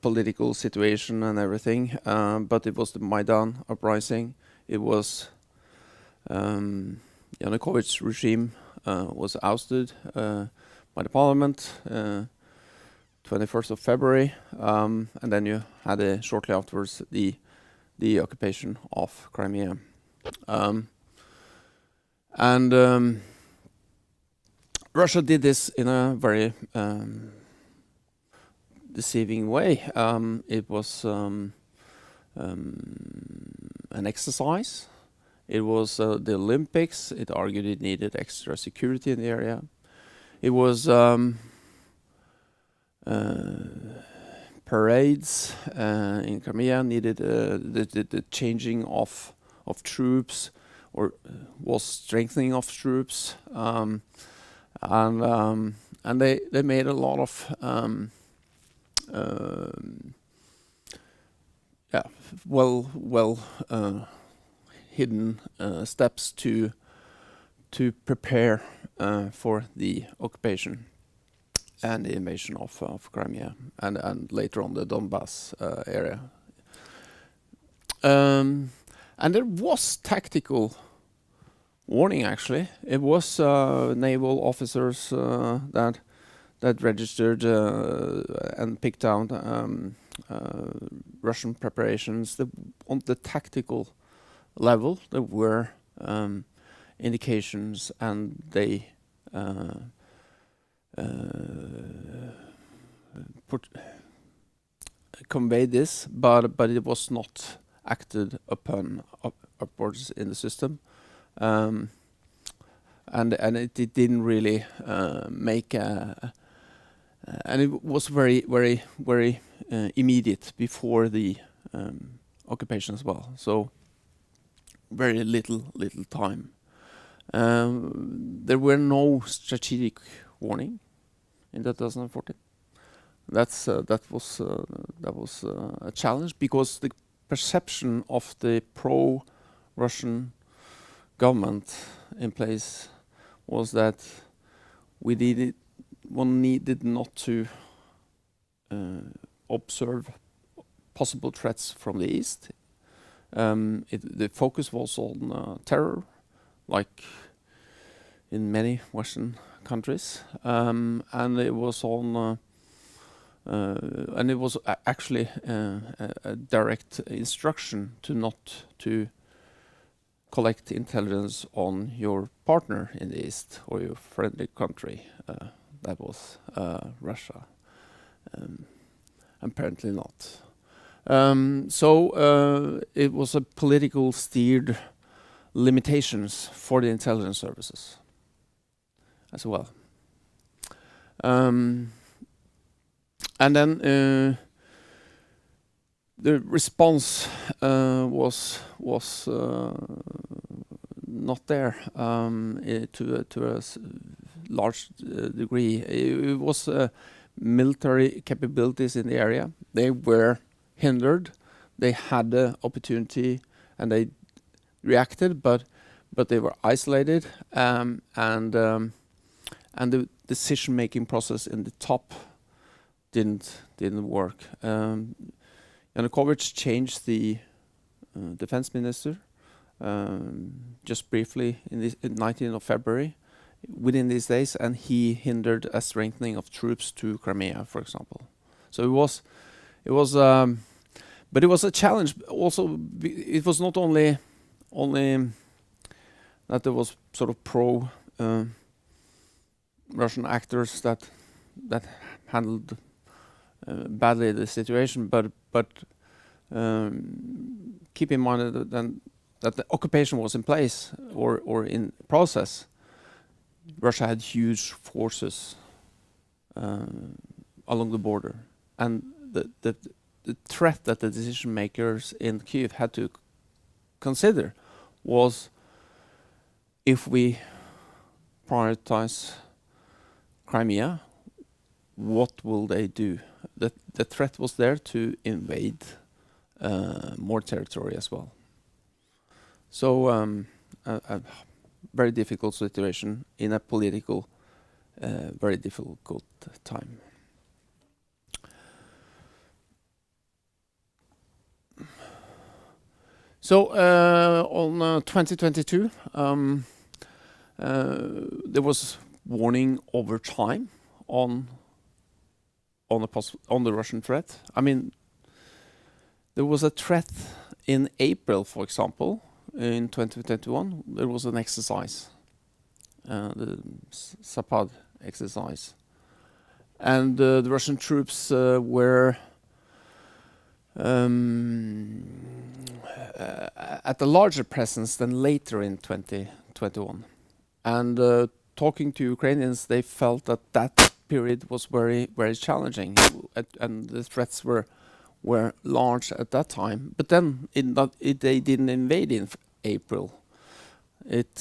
political situation and everything, but it was the Maidan uprising. It was Yanukovych's regime was ousted by the parliament 21st of February, and then you had shortly afterwards the occupation of Crimea. Russia did this in a very deceiving way. It was an exercise. It was the Olympics. It argued it needed extra security in the area. It was parades in Crimea, needed the changing of troops, or was strengthening of troops, and they made a lot of hidden steps to prepare for the occupation and the invasion of Crimea and later on the Donbass area. And there was tactical warning, actually. It was naval officers that registered and picked out Russian preparations. On the tactical level, there were indications, and they conveyed this, but it was not acted upon upwards in the system, and it didn't really make a. And it was very, very, very immediate before the occupation as well. So very little time. There were no strategic warning in 2014. That was a challenge, because the perception of the pro-Russian government in place was that one needed not to observe possible threats from the east. The focus was on terror, like in many Western countries, and it was on, and it was actually a direct instruction to not to collect intelligence on your partner in the east or your friendly country. That was Russia. Apparently not. So it was a political steered limitations for the intelligence services as well. And then the response was not there to a large degree. It was military capabilities in the area. They were hindered. They had the opportunity, and they reacted, but they were isolated, and the decision-making process in the top didn't work. Yanukovych changed the defense minister just briefly in 19th of February within these days, and he hindered a strengthening of troops to Crimea, for example. So it was but it was a challenge also. It was not only that there was sort of pro Russian actors that handled badly the situation, but keep in mind that the occupation was in place or in process. Russia had huge forces along the border, and the threat that the decision makers in Kyiv had to consider was, if we prioritize Crimea, what will they do? The threat was there to invade more territory as well. So a very difficult situation in a political, very difficult time. So on 2022, there was warning over time on the Russian threat. I mean, there was a threat in April, for example, in 2021. There was an exercise, the Zapad exercise, and the Russian troops were at a larger presence than later in 2021. And talking to Ukrainians, they felt that period was very, very challenging, and the threats were large at that time. But then they didn't invade in April. They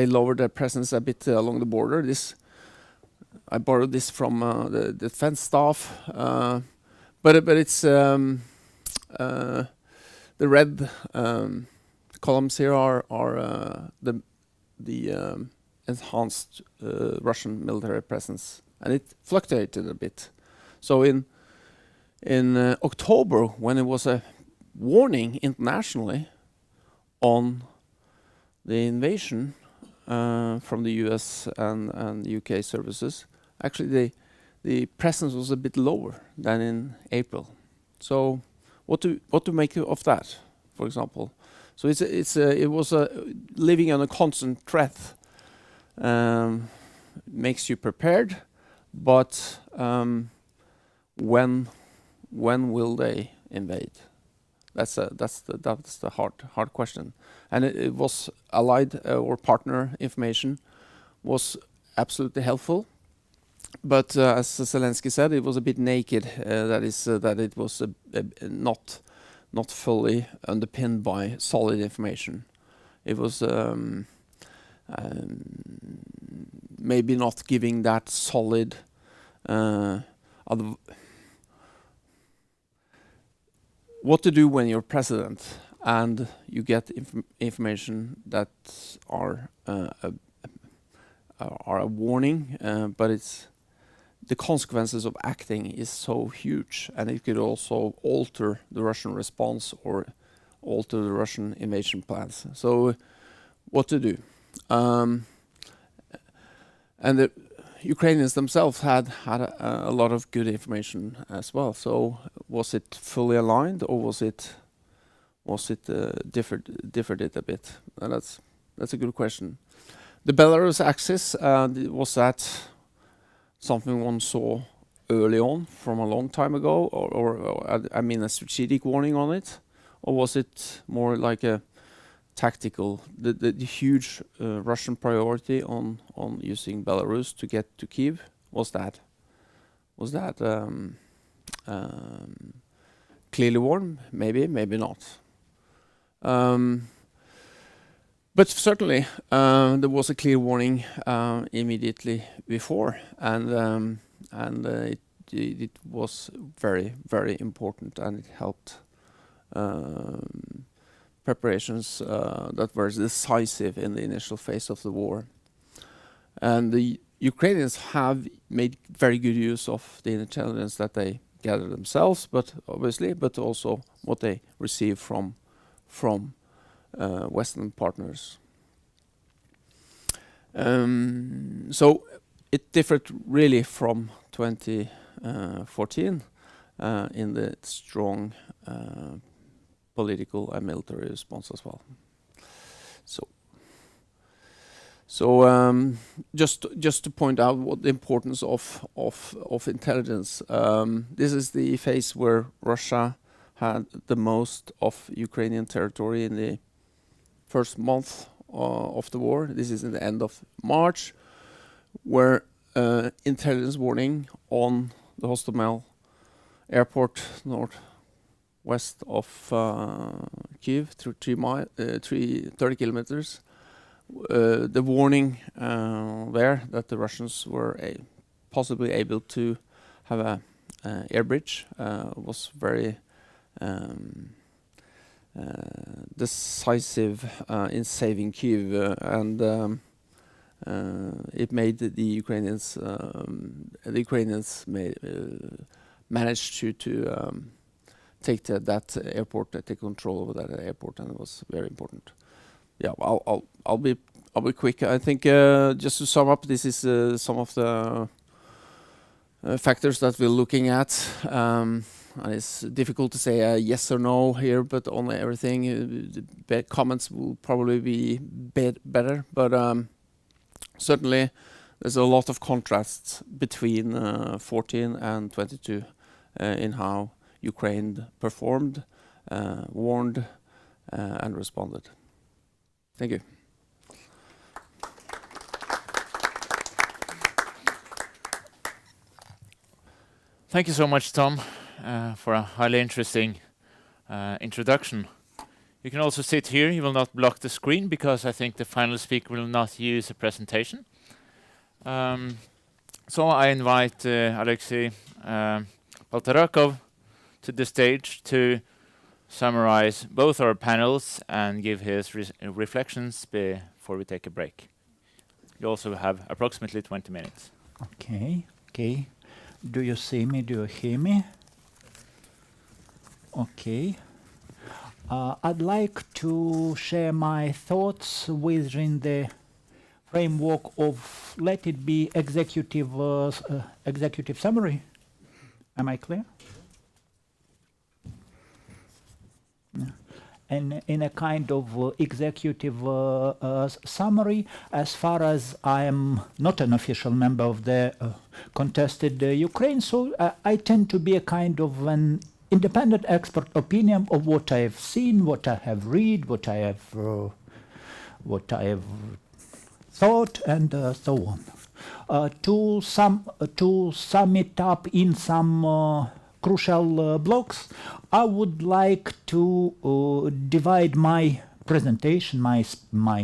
lowered their presence a bit along the border. I borrowed this from the defense staff, but it's the red columns here are the enhanced Russian military presence, and it fluctuated a bit. So in October, when it was a warning internationally on the invasion from the US and UK services, actually the presence was a bit lower than in April. So what to make of that, for example? So it was living on a constant threat. Makes you prepared, but when will they invade? That's the hard question. And it was allied or partner information was absolutely helpful, but as Zelensky said, it was a bit naked. That is that it was not fully underpinned by solid information. It was maybe not giving that solid what to do when you're president and you get information that are a warning, but it's the consequences of acting is so huge, and it could also alter the Russian response or alter the Russian invasion plans. So what to do? And the Ukrainians themselves had a lot of good information as well. So was it fully aligned, or was it differed it a bit? And that's a good question. The Belarus axis, was that something one saw early on from a long time ago, or I mean a strategic warning on it, or was it more like a tactical, the huge Russian priority on using Belarus to get to Kyiv? Was that clearly warned? Maybe not. But certainly there was a clear warning immediately before, and it was very, very important, and it helped preparations that were decisive in the initial phase of the war. And the Ukrainians have made very good use of the intelligence that they gather themselves, but also what they receive from Western partners. So it differed really from 2014 in the strong political and military response as well. So just to point out what the importance of intelligence. This is the phase where Russia had the most of Ukrainian territory in the first month of the war. This is in the end of March, where intelligence warning on the Hostomel airport northwest of Kyiv through 30 kilometers. The warning there that the Russians were possibly able to have a air bridge was very decisive in saving Kyiv, and it made the Ukrainians managed to take that airport, take control over that airport, and it was very important. Yeah, I'll be quick. I think just to sum up, this is some of the factors that we're looking at. It's difficult to say a yes or no here, but on everything, the comments will probably be better. But certainly, there's a lot of contrasts between 14 and 22 in how Ukraine performed, warned, and responded. Thank you. Thank you so much, Tom, for a highly interesting introduction. You can also sit here. You will not block the screen because I think the final speaker will not use a presentation. So I invite Alexei Baltarakov to the stage to summarize both our panels and give his reflections before we take a break. You also have approximately 20 minutes. Okay. Do you see me? Do you hear me? Okay. I'd like to share my thoughts within the framework of, let it be, executive summary. Am I clear? Yeah. And in a kind of executive summary, as far as I am not an official member of the contested Ukraine, so I tend to be a kind of an independent expert opinion of what I have seen, what I have read, what I have thought, and so on. To sum it up in some crucial blocks, I would like to divide my presentation, my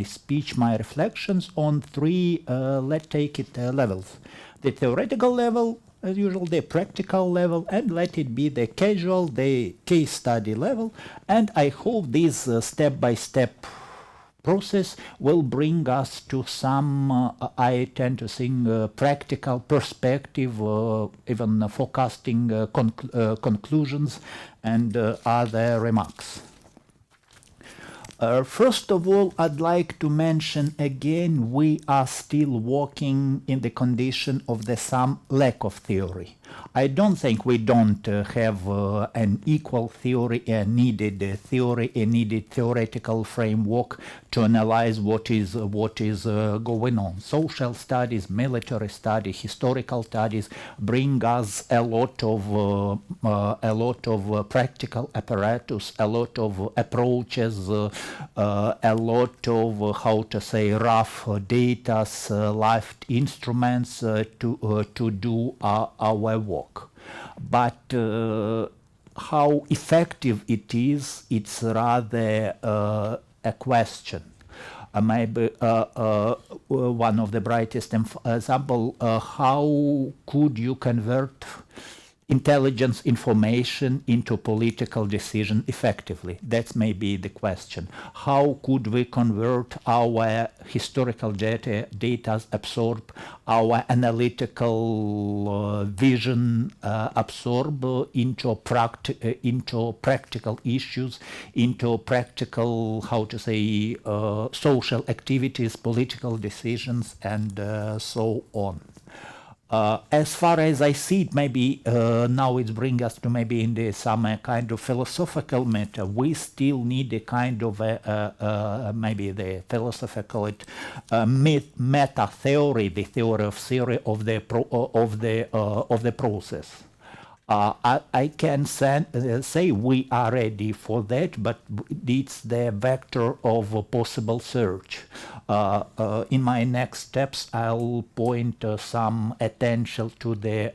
speech, my reflections on three, let's take it, levels. The theoretical level, as usual, the practical level, and let it be the casual, the case study level. And I hope this step-by-step process will bring us to some, I tend to think, practical perspective, even forecasting conclusions and other remarks. First of all, I'd like to mention again, we are still working in the condition of some lack of theory. I don't think we don't have an equal theory, a needed theoretical framework to analyze what is going on. Social studies, military studies, historical studies bring us a lot of practical apparatus, a lot of approaches, a lot of rough data, live instruments to do our work. But how effective it is, it's rather a question. Maybe one of the brightest example, how could you convert intelligence information into political decision effectively? That's maybe the question. How could we convert our historical data absorb, our analytical vision absorb into practical issues, into practical, how to say, social activities, political decisions, and so on. As far as I see it, maybe now it brings us to maybe in some kind of philosophical matter. We still need a kind of maybe the philosophical meta theory, the theory of the process. I can say we are ready for that, but it's the vector of possible search. In my next steps, I'll point some attention to the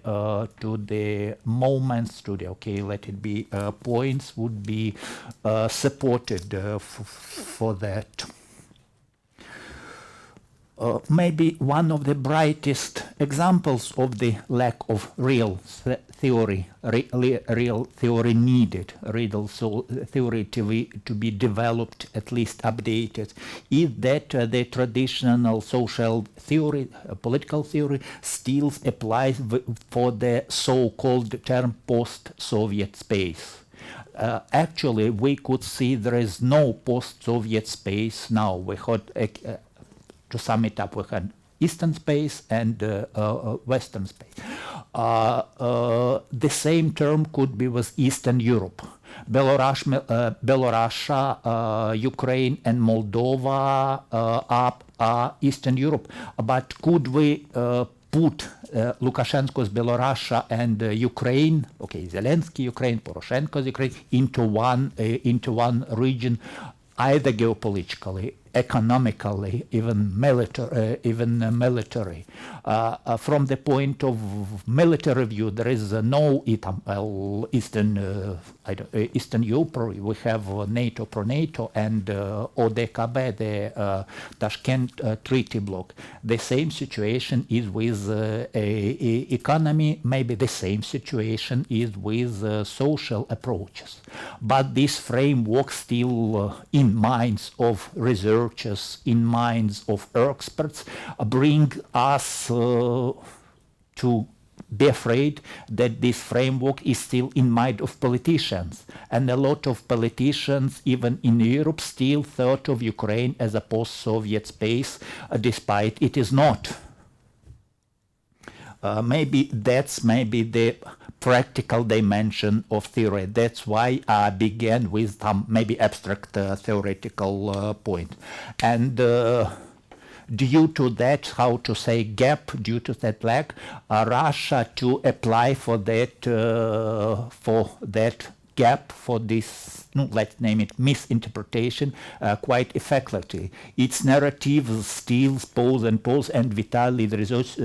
moments, to the, okay, let it be points would be supported for that. Maybe one of the brightest examples of the lack of real theory, real theory needed, real theory to be developed, at least updated, is that the traditional social theory, political theory, still applies for the so-called term post-Soviet space. Actually, we could see there is no post-Soviet space now. We had to sum it up, we had Eastern space and Western space. The same term could be with Eastern Europe. Belarus, Ukraine and Moldova are Eastern Europe. But could we put Lukashenko's Belarus and Ukraine, okay, Zelensky Ukraine, Poroshenko's Ukraine, into one region, either geopolitically, economically, even military. From the point of military view, there is no Eastern Europe. We have NATO, pro-NATO, and ODKB, the Tashkent Treaty Bloc. The same situation is with economy. Maybe the same situation is with social approaches. But this framework still in minds of researchers, in minds of experts, bring us to be afraid that this framework is still in mind of politicians. And a lot of politicians, even in Europe, still thought of Ukraine as a post-Soviet space, despite it is not. Maybe that's the practical dimension of theory. That's why I began with some maybe abstract theoretical point. And due to that, how to say, gap, due to that lack, Russia to apply for that gap, for this, let's name it, misinterpretation, quite effectively. Its narrative still pose, and Vitalii, the results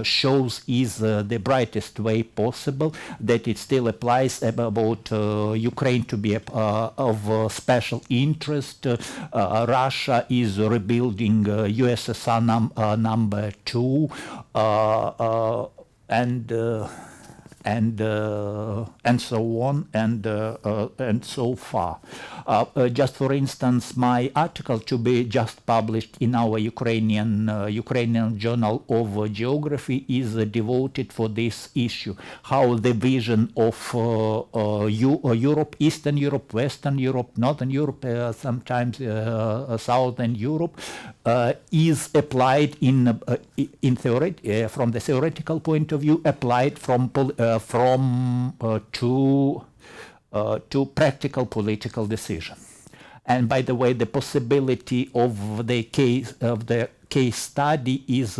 shows is the brightest way possible, that it still applies about Ukraine to be of special interest. Russia is rebuilding USSR number 2, and so on and so far. Just for instance, my article to be just published in our Ukrainian Journal of Geography is devoted for this issue. How the vision of Europe, Eastern Europe, Western Europe, Northern Europe, sometimes Southern Europe, is applied in theory, from the theoretical point of view, applied to practical political decision. And by the way, the possibility of the case study is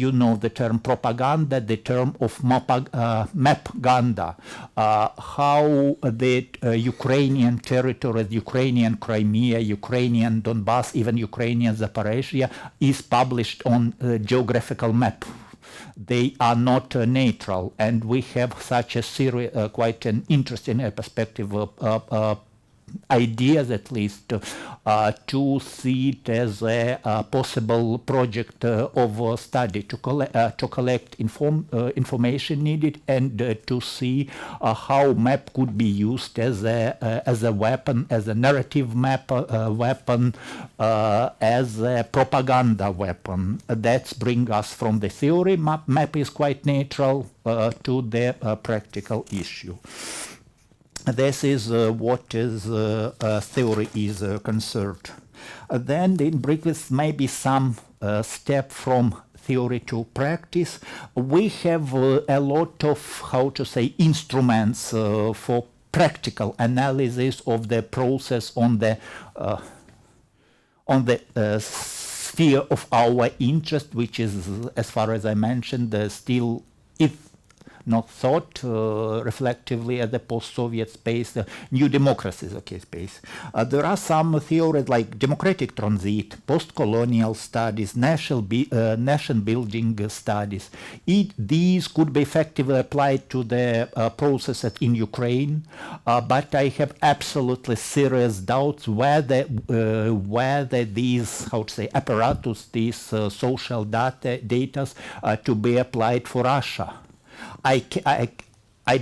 you know the term propaganda, the term of mapganda, how the Ukrainian territories, Ukrainian Crimea, Ukrainian Donbass, even Ukrainian Zaporizhia is published on a geographical map. They are not neutral, and we have such a series, quite an interesting perspective ideas at least to see it as a possible project of study to collect information needed and to see how map could be used as a weapon, as a narrative map weapon, as a propaganda weapon. That brings us from the theory. Map is quite neutral to the practical issue. This is what is theory is concerned. Then in briefly maybe some step from theory to practice. We have a lot of, how to say, instruments for practical analysis of the process on the sphere of our interest, which is, as far as I mentioned, still, if not thought reflectively as the post-Soviet space, new democracies, space. There are some theories like democratic transit, post-colonial studies, nation building studies. These could be effectively applied to the process in Ukraine, but I have absolutely serious doubts whether these, how to say, apparatus, these social data to be applied for Russia. I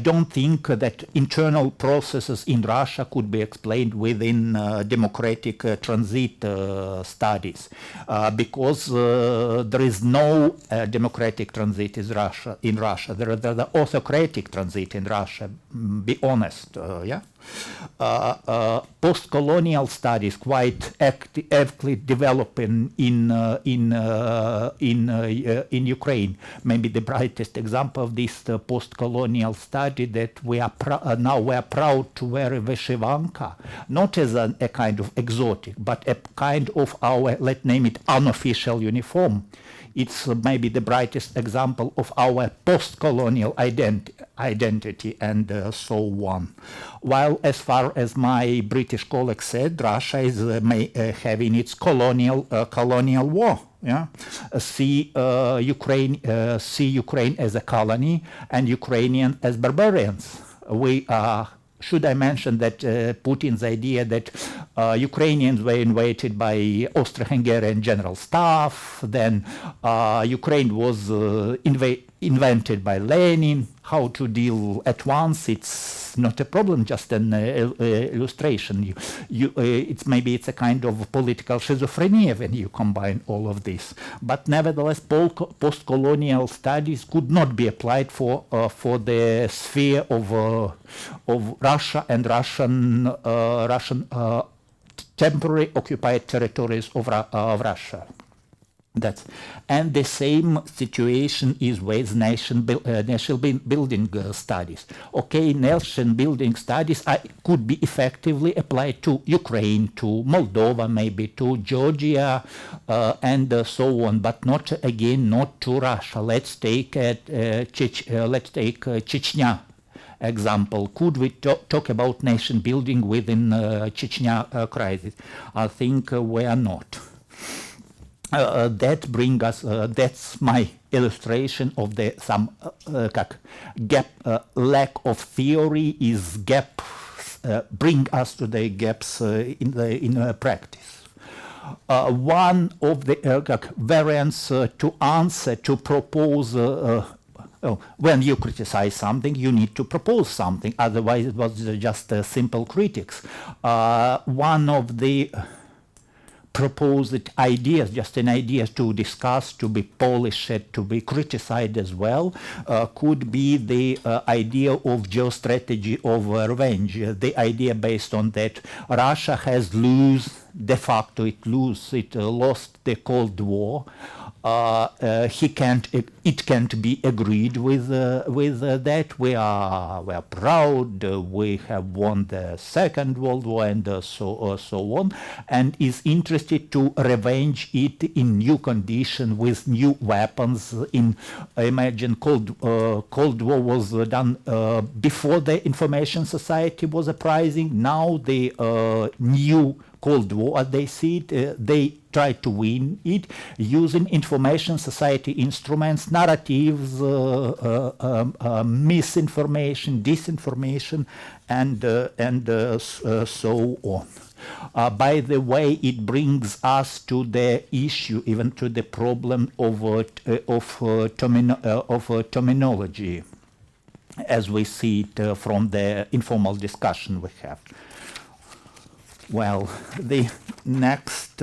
don't think that internal processes in Russia could be explained within democratic transit studies because there is no democratic transit in Russia. There is the autocratic transit in Russia, be honest, yeah? Post-colonial studies quite actively developing in Ukraine. Maybe the brightest example of this post-colonial study that we are proud to wear Vyshyvanka, not as a kind of exotic, but a kind of our, let's name it, unofficial uniform. It's maybe the brightest example of our post-colonial identity and so on. While as far as my British colleague said, Russia is having its colonial war. Yeah, see Ukraine as a colony and Ukrainian as barbarians. Should I mention that Putin's idea that Ukrainians were invaded by Austro-Hungarian general staff, then Ukraine was invented by Lenin, how to deal at once, it's not a problem, just an illustration. Maybe it's a kind of political schizophrenia when you combine all of this. But nevertheless, post-colonial studies could not be applied for the sphere of Russia and Russian temporary occupied territories of Russia. And the same situation is with nation building studies. Okay, nation building studies could be effectively applied to Ukraine, to Moldova, maybe to Georgia, and so on, but not to Russia. Let's take Chechnya example. Could we talk about nation building within Chechnya crisis? I think we are not. That brings us, that's my illustration of the gap, lack of theory is gap, bring us to the gaps in practice. One of the variants to answer, to propose, when you criticize something, you need to propose something, otherwise it was just simple critics. One of the proposed ideas, just an idea to discuss, to be polished, to be criticized as well, could be the idea of geostrategy of revenge. The idea based on that Russia has de facto it lost the Cold War. It can't be agreed with that. We are proud. We have won the Second World War and so on, and is interested to revenge it in new conditions with new weapons. Imagine Cold War was done before the information society was uprising. Now the new Cold War, as they see it, they try to win it using information society instruments, narratives, misinformation, disinformation, and so on. By the way, it brings us to the issue, even to the problem of terminology, as we see it from the informal discussion we have. Well, the next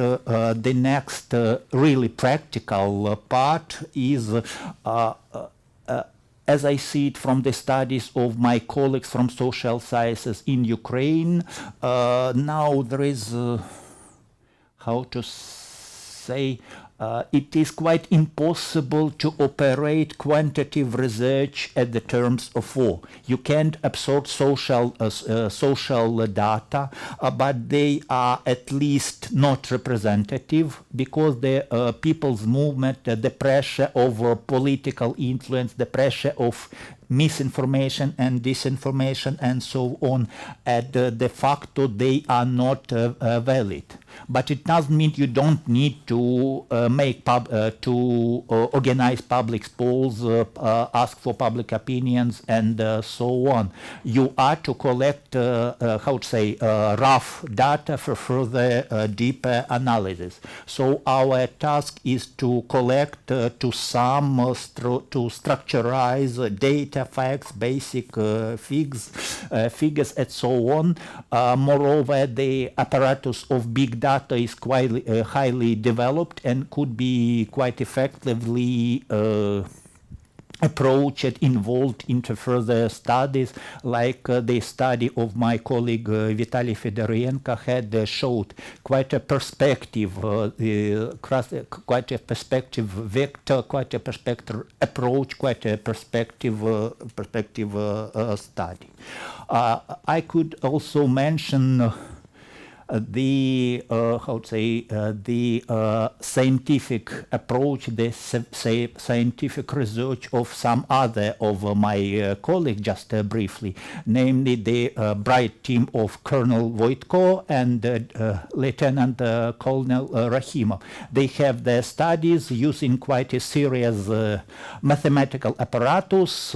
really practical part is, as I see it from the studies of my colleagues from social sciences in Ukraine, now there is, how to say, it is quite impossible to operate quantitative research at the terms of war. You can't absorb social data, but they are at least not representative, because the people's movement, the pressure of political influence, the pressure of misinformation and disinformation and so on, and de facto they are not valid. But it doesn't mean you don't need to organize public polls, ask for public opinions, and so on. You are to collect, rough data for further deeper analysis. So our task is to collect, to structurize data, facts, basic figures, and so on. Moreover, the apparatus of big data is quite highly developed and could be quite effectively approached, involved into further studies, like the study of my colleague Vitalii Fedoriienko had showed quite a perspective, quite a perspective vector, quite a perspective approach, quite a perspective study. I could also mention the scientific approach, the scientific research of some other of my colleagues, just briefly, namely the bright team of Colonel Voitko and Lieutenant Colonel Rahimov. They have their studies using quite a serious mathematical apparatus,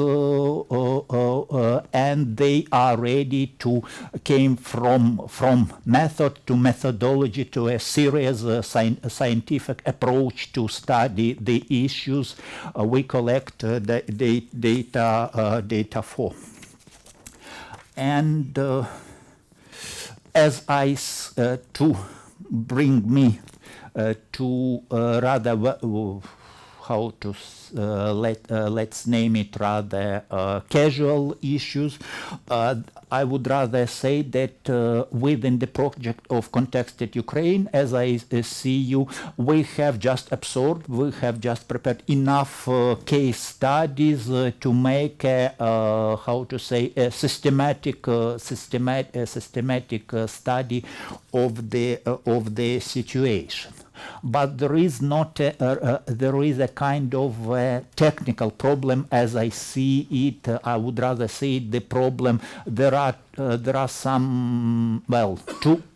and they are ready to came from method to methodology to a serious scientific approach to study the issues we collect the data for. And as to bring me to rather how to let's name it rather casual issues, I would rather say that within the project of Contexted Ukraine, as I see you, we have just absorbed, we have just prepared enough case studies to make a systematic study of the situation. But there is not there is a kind of technical problem, as I see it. I would rather say the problem there are some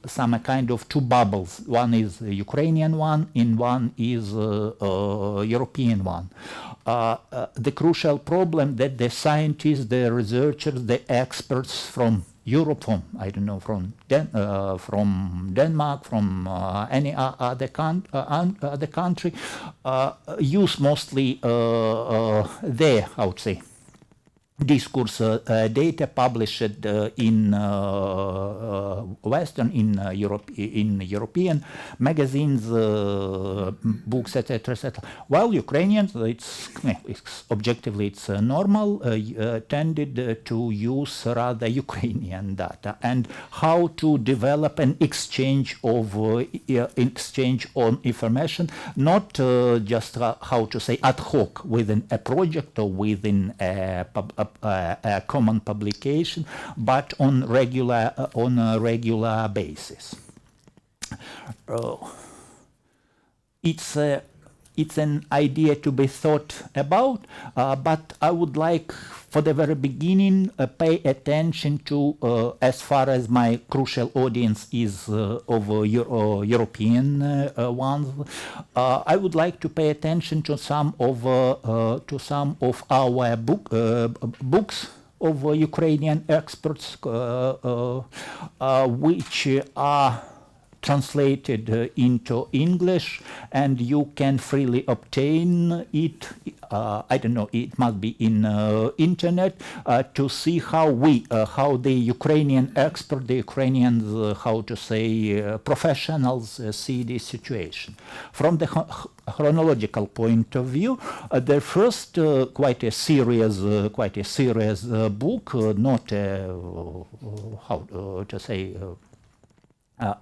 some kind of two bubbles. One is the Ukrainian one, and one is European one. The crucial problem that the scientists, the researchers, the experts from Europe, from Denmark, from any other country, use mostly their, I would say, discourse data published in Western, in European magazines, books, etc., etc. While Ukrainians, it's objectively it's normal, tended to use rather Ukrainian data, and how to develop an exchange on information, not just how to say ad hoc within a project or within a common publication, but on a regular basis. It's it's an idea to be thought about, but I would like, for the very beginning, pay attention to, as far as my crucial audience is of European ones, I would like to pay attention to some of our books of Ukrainian experts, which are translated into English, and you can freely obtain it. I don't know, it must be in internet, to see how the Ukrainian expert, the Ukrainians, professionals see this situation. From the chronological point of view, the first quite a serious book, not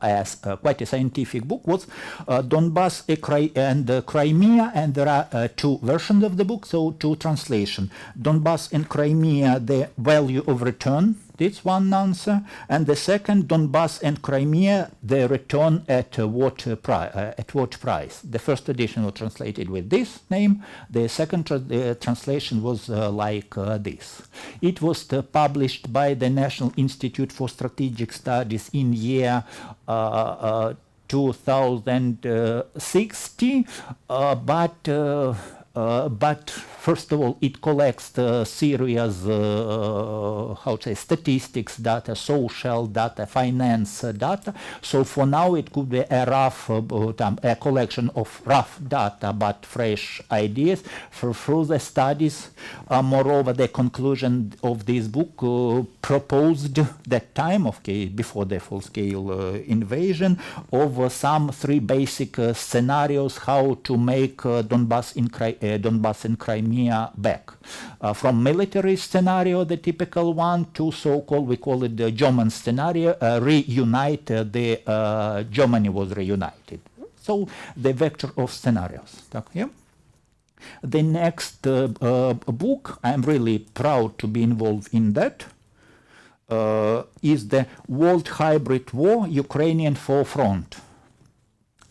as quite a scientific book, was Donbass and Crimea, and there are two versions of the book, so two translations. Donbass and Crimea, the value of return, that's one answer, and the second, Donbass and Crimea, the return at what price. The first edition was translated with this name, the second translation was like this. It was published by the National Institute for Strategic Studies in year 2060, but first of all, it collects serious, statistics data, social data, finance data. So for now, it could be a rough, a collection of rough data, but fresh ideas for further studies. Moreover, the conclusion of this book proposed that time before the full-scale invasion of some three basic scenarios how to make Donbass and Crimea back. From military scenario, the typical one, to so-called, we call it the German scenario, reunite, Germany was reunited. So the vector of scenarios. Okay. The next book, I'm really proud to be involved in that, is the World Hybrid War, Ukrainian Forefront.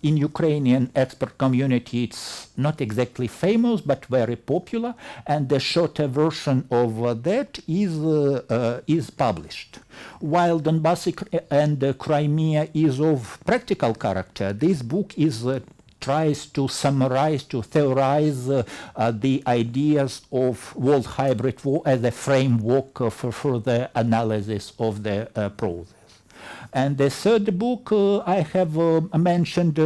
In Ukrainian expert community, it's not exactly famous, but very popular, and the shorter version of that is published. While Donbass and Crimea is of practical character, this book tries to summarize, to theorize the ideas of world hybrid war as a framework for further analysis of the process. And the third book I have mentioned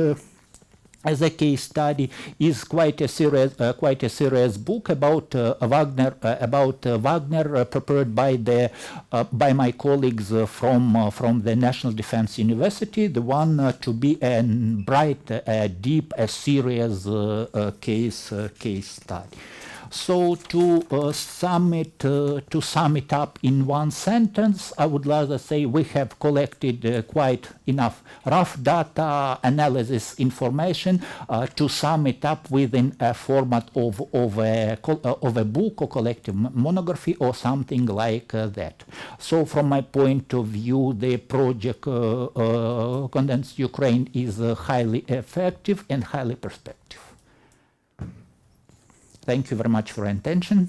as a case study is quite a serious book about Wagner, prepared by my colleagues from the National Defense University. The one to be a bright, deep, serious case study. So to sum it up in one sentence, I would rather say we have collected quite enough rough data, analysis, information to sum it up within a format of a book or collective monography or something like that. So from my point of view, the project Condensed Ukraine is highly effective and highly perspective. Thank you very much for your attention.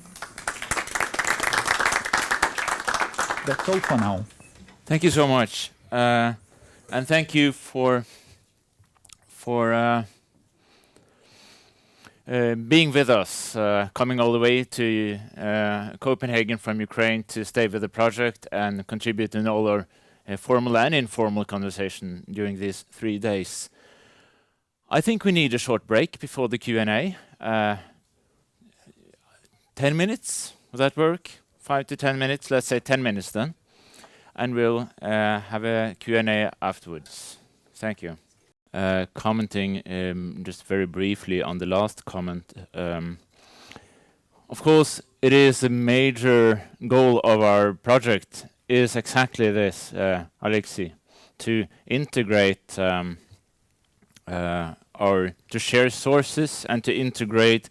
That's all for now. Thank you so much, and thank you for being with us, coming all the way to Copenhagen from Ukraine to stay with the project and contribute in all our formal and informal conversation during these 3 days. I think we need a short break before the Q&A. 10 minutes, will that work? 5 to 10 minutes, let's say 10 minutes then. And we'll have a Q&A afterwards. Thank you. Commenting just very briefly on the last comment. Of course, it is a major goal of our project is exactly this, Alexei, to integrate to share sources and to integrate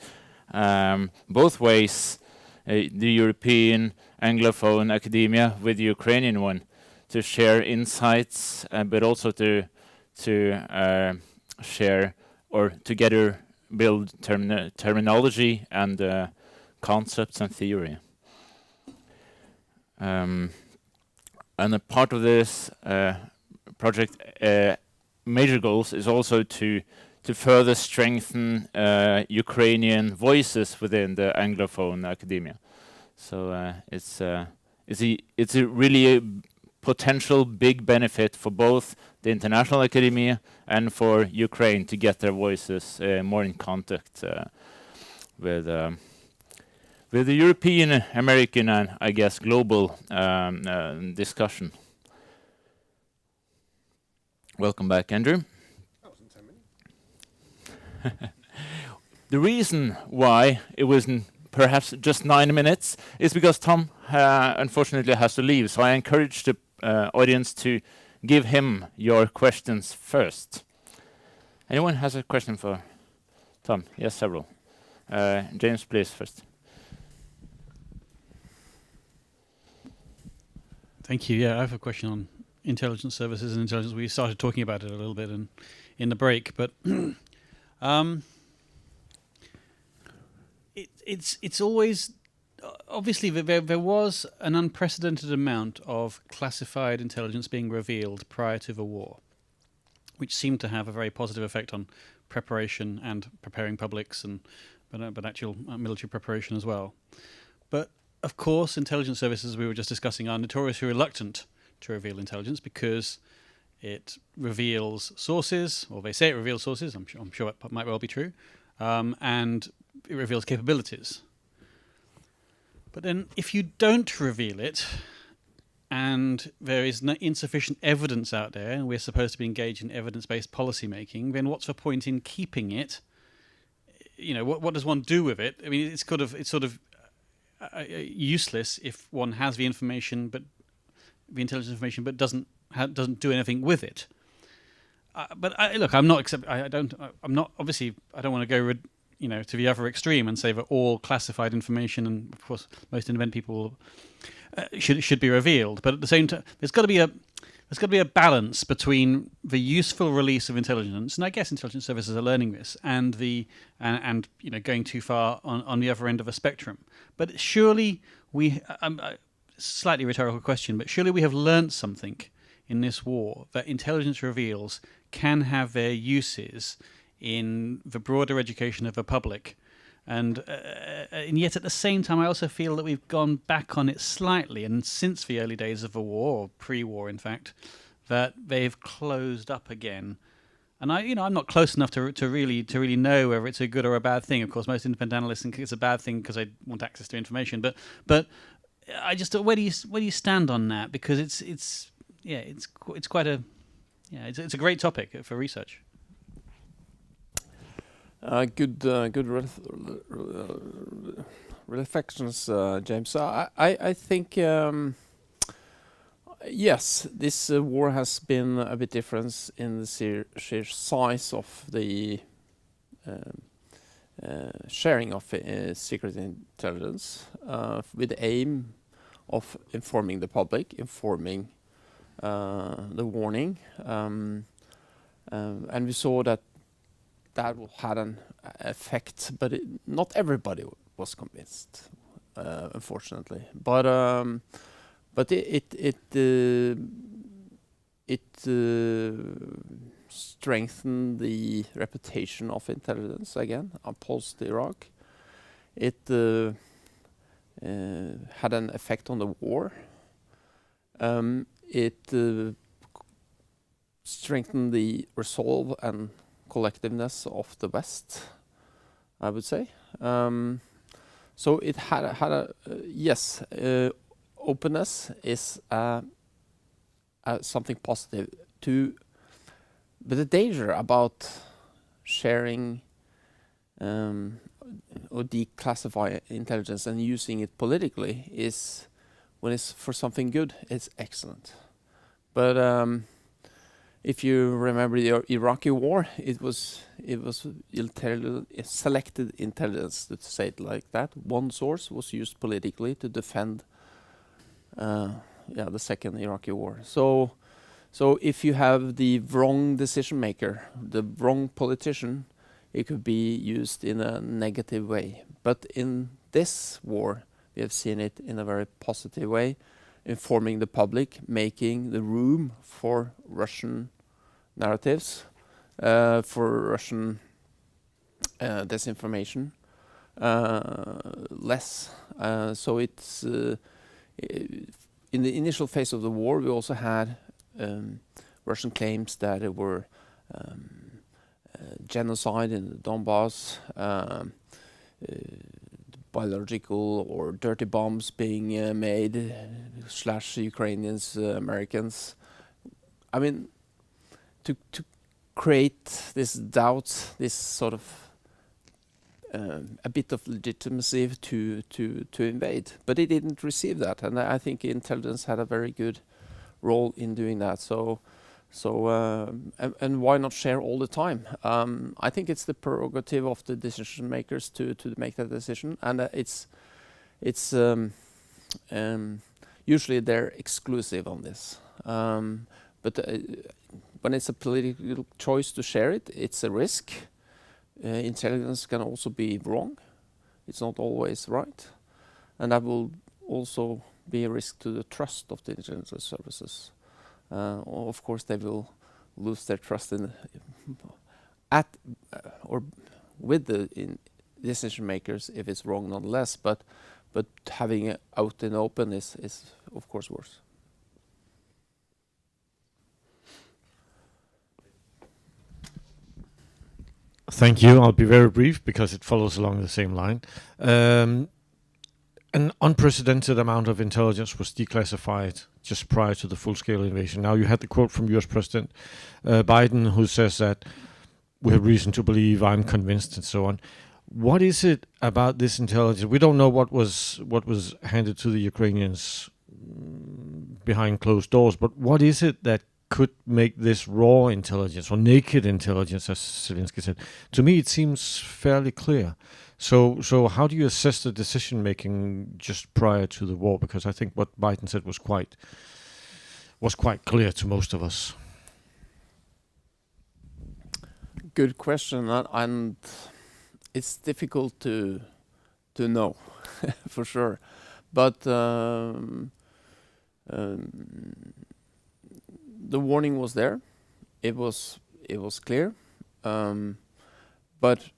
both ways, the European Anglophone academia with the Ukrainian one, to share insights, but also to share or together build terminology and concepts and theory. And a part of this project major goals is also to further strengthen Ukrainian voices within the Anglophone academia. So it's a really potential big benefit for both the international academia and for Ukraine to get their voices more in contact with the European, American, and I guess global discussion. Welcome back, Andrew. That wasn't 10 minutes. The reason why it wasn't perhaps just 9 minutes is because Tom unfortunately has to leave. So I encourage the audience to give him your questions first. Anyone has a question for Tom? Yes, several. James, please, first. Thank you. Yeah, I have a question on intelligence services and intelligence. We started talking about it a little bit in the break, but it's always obviously there was an unprecedented amount of classified intelligence being revealed prior to the war, which seemed to have a very positive effect on preparation and preparing publics but actual military preparation as well. But of course, intelligence services, we were just discussing, are notoriously reluctant to reveal intelligence because it reveals sources, or they say it reveals sources. I'm sure it might well be true, and it reveals capabilities. But then, if you don't reveal it, and there is insufficient evidence out there, and we're supposed to be engaged in evidence-based policy making, then what's the point in keeping it? You know, what does one do with it? I mean, it's sort of useless if one has the information, but the intelligence information, but doesn't do anything with it. But look, I'm not obviously I don't want to go to the other extreme and say that all classified information, and of course most independent people should be revealed. But at the same time, there's got to be a balance between the useful release of intelligence, and I guess intelligence services are learning this, and and going too far on the other end of a spectrum. But surely slightly rhetorical question, but surely we have learnt something in this war that intelligence reveals can have their uses in the broader education of the public. And yet at the same time, I also feel that we've gone back on it slightly, and since the early days of the war, or pre-war in fact, that they've closed up again. And I'm not close enough to really know whether it's a good or a bad thing. Of course, most independent analysts think it's a bad thing because they want access to information. But I just where do you stand on that? Because it's quite a it's a great topic for research. Good reflections, James. I think yes, this war has been a bit different in the sheer size of the sharing of secret intelligence with the aim of informing the public, informing the warning, and we saw that had an effect, but not everybody was convinced, unfortunately. But it strengthened the reputation of intelligence again post Iraq. It had an effect on the war. It strengthened the resolve and collectiveness of the West, I would say. So it had a yes. Openness is something positive but the danger about sharing or declassify intelligence and using it politically is when it's for something good, it's excellent. But if you remember the Iraqi war, it was selected intelligence, to say it like that. One source was used politically to defend the second Iraqi war. So if you have the wrong decision maker, the wrong politician it could be used in a negative way. But in this war, we have seen it in a very positive way, informing the public, making the room for Russian narratives, for Russian disinformation less. So it's in the initial phase of the war, we also had Russian claims that it were genocide in the Donbass, biological or dirty bombs being made / Ukrainians, Americans. I mean, to create this doubt, this sort of a bit of legitimacy to invade, but it didn't receive that, and I think intelligence had a very good role in doing that. So why not share all the time? I think it's the prerogative of the decision makers to make that decision, and it's usually they're exclusive on this. But when it's a political choice to share it, it's a risk. Intelligence can also be wrong. It's not always right, and that will also be a risk to the trust of the intelligence services. Of course, they will lose their trust in or with the decision makers if it's wrong nonetheless. But having it out in the open is of course worse. Thank you. I'll be very brief because it follows along the same line. An unprecedented amount of intelligence was declassified just prior to the full-scale invasion. Now, you had the quote from US President Biden, who says that we have reason to believe, I'm convinced, and so on. What is it about this intelligence? We don't know what was handed to the Ukrainians behind closed doors, but what is it that could make this raw intelligence or naked intelligence, as Zelensky said? To me, it seems fairly clear. So how do you assess the decision making just prior to the war? Because I think what Biden said was quite clear to most of us. Good question, and it's difficult to know for sure. But the warning was there. It was clear. But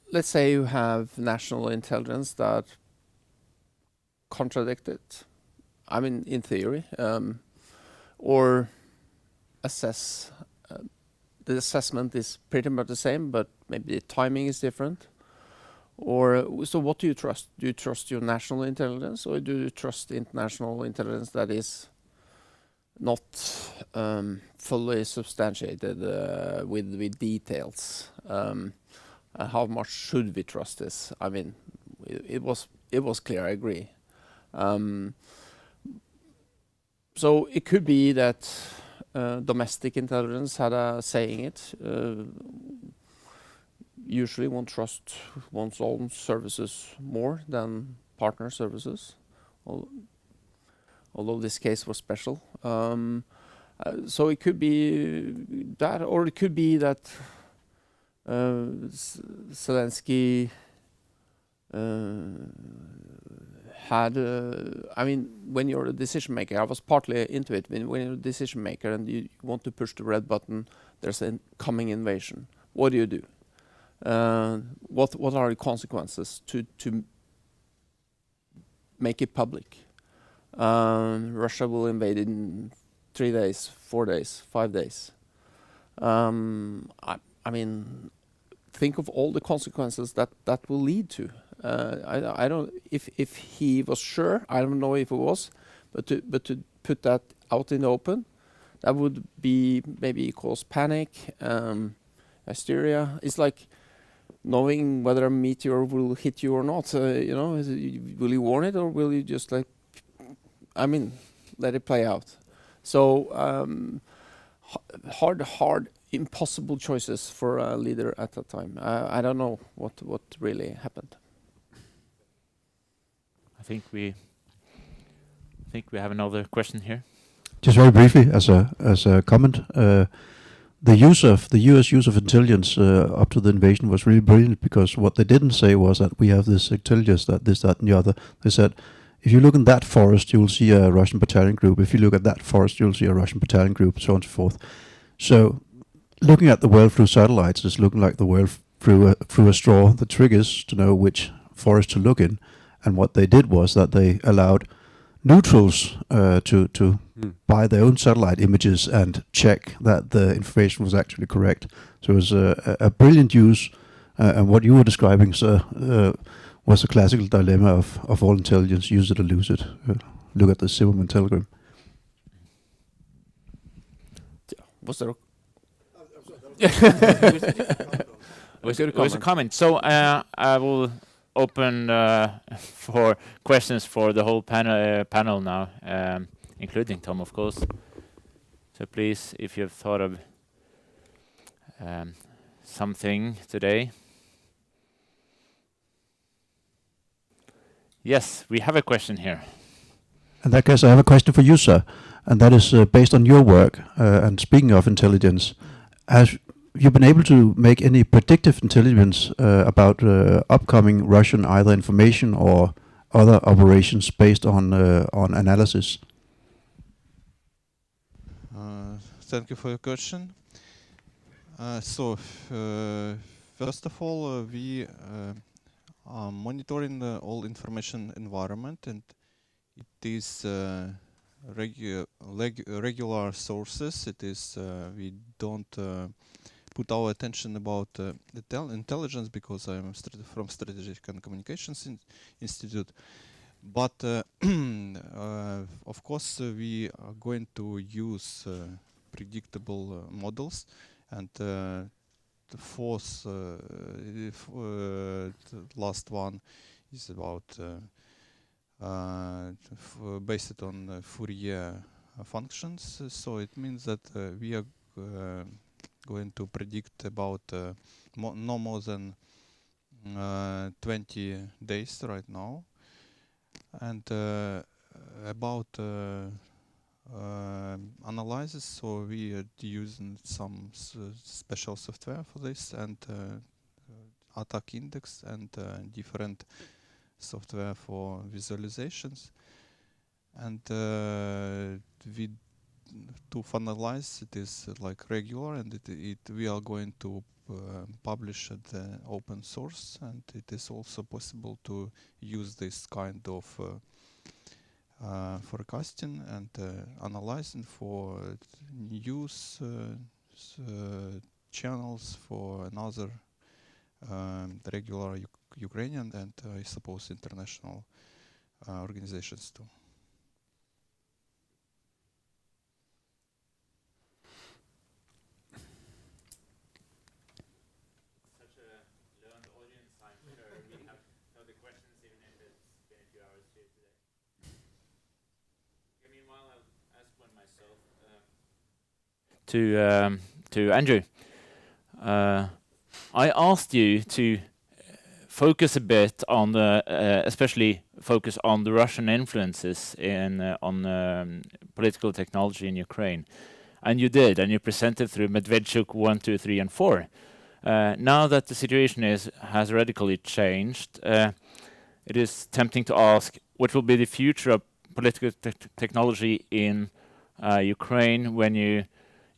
let's say you have national intelligence that contradict it. I mean, in theory, or assess. The assessment is pretty much the same, but maybe the timing is different. Or so, what do you trust? Do you trust your national intelligence, or do you trust international intelligence that is not fully substantiated with details? How much should we trust this? I mean, it was clear. I agree. So it could be that domestic intelligence had a say in it. Usually, one trusts one's own services more than partner services, although this case was special. So it could be that, or it could be that Zelensky had, I mean, when you're a decision maker, I was partly into it, when you're a decision maker and you want to push the red button, there's a coming invasion. What do? What are the consequences to make it public? Russia will invade in 3 days, 4 days, 5 days. I mean, think of all the consequences that will lead to. I don't. If he was sure, I don't know if it was, but to put that out in the open, that would be maybe cause panic, hysteria. It's like knowing whether a meteor will hit you or not. You know, will you warn it, or will you just let it play out? So hard, impossible choices for a leader at that time. I don't know what really happened. I think we have another question here. Just very briefly, as a comment, the U.S. use of intelligence up to the invasion was really brilliant, because what they didn't say was that we have this intelligence, that this, that, and the other. They said, if you look in that forest, you will see a Russian battalion group. If you look at that forest, you'll see a Russian battalion group, so on and so forth. So, looking at the world through satellites is looking like the world through a straw. The trick is to know which forest to look in. And what they did was that they allowed neutrals to buy their own satellite images and check that the information was actually correct. So it was a brilliant use, and what you were describing, sir, was a classical dilemma of all intelligence: use it or lose it. Look at the Zimmerman telegram. Was there It was a comment. So I will open for questions for the whole panel now, including Tom, of course. So please, if you have thought of something today. Yes, we have a question here. In that case, I have a question for you, sir, and that is based on your work. And speaking of intelligence, has you been able to make any predictive intelligence about upcoming Russian either information or other operations based on analysis? Thank you for your question. First of all, we are monitoring all information environment, and it is regular sources. It is we don't put our attention about intelligence, because I am from Strategic and Communications Institute. But of course, we are going to use predictable models, and the fourth, the last one is about based on Fourier functions. So it means that we are going to predict about no more than 20 days right now, and about analysis. So we are using some special software for this, and attack index, and different software for visualizations, and we to finalize it is like regular, and we are going to publish at the open source, and it is also possible to use this kind of forecasting and analyzing for news channels, for another regular Ukrainian and I suppose international organizations too. Such a learned audience, I'm sure we have the questions even if it's been a few hours here today. Meanwhile, I'll ask one myself to Andrew. I asked you to focus a bit on the, especially focus on the Russian influences in on political technology in Ukraine, and you did, and you presented through Medvedchuk 1, 2, 3, and 4. Now that the situation has radically changed, it is tempting to ask what will be the future of political technology in Ukraine when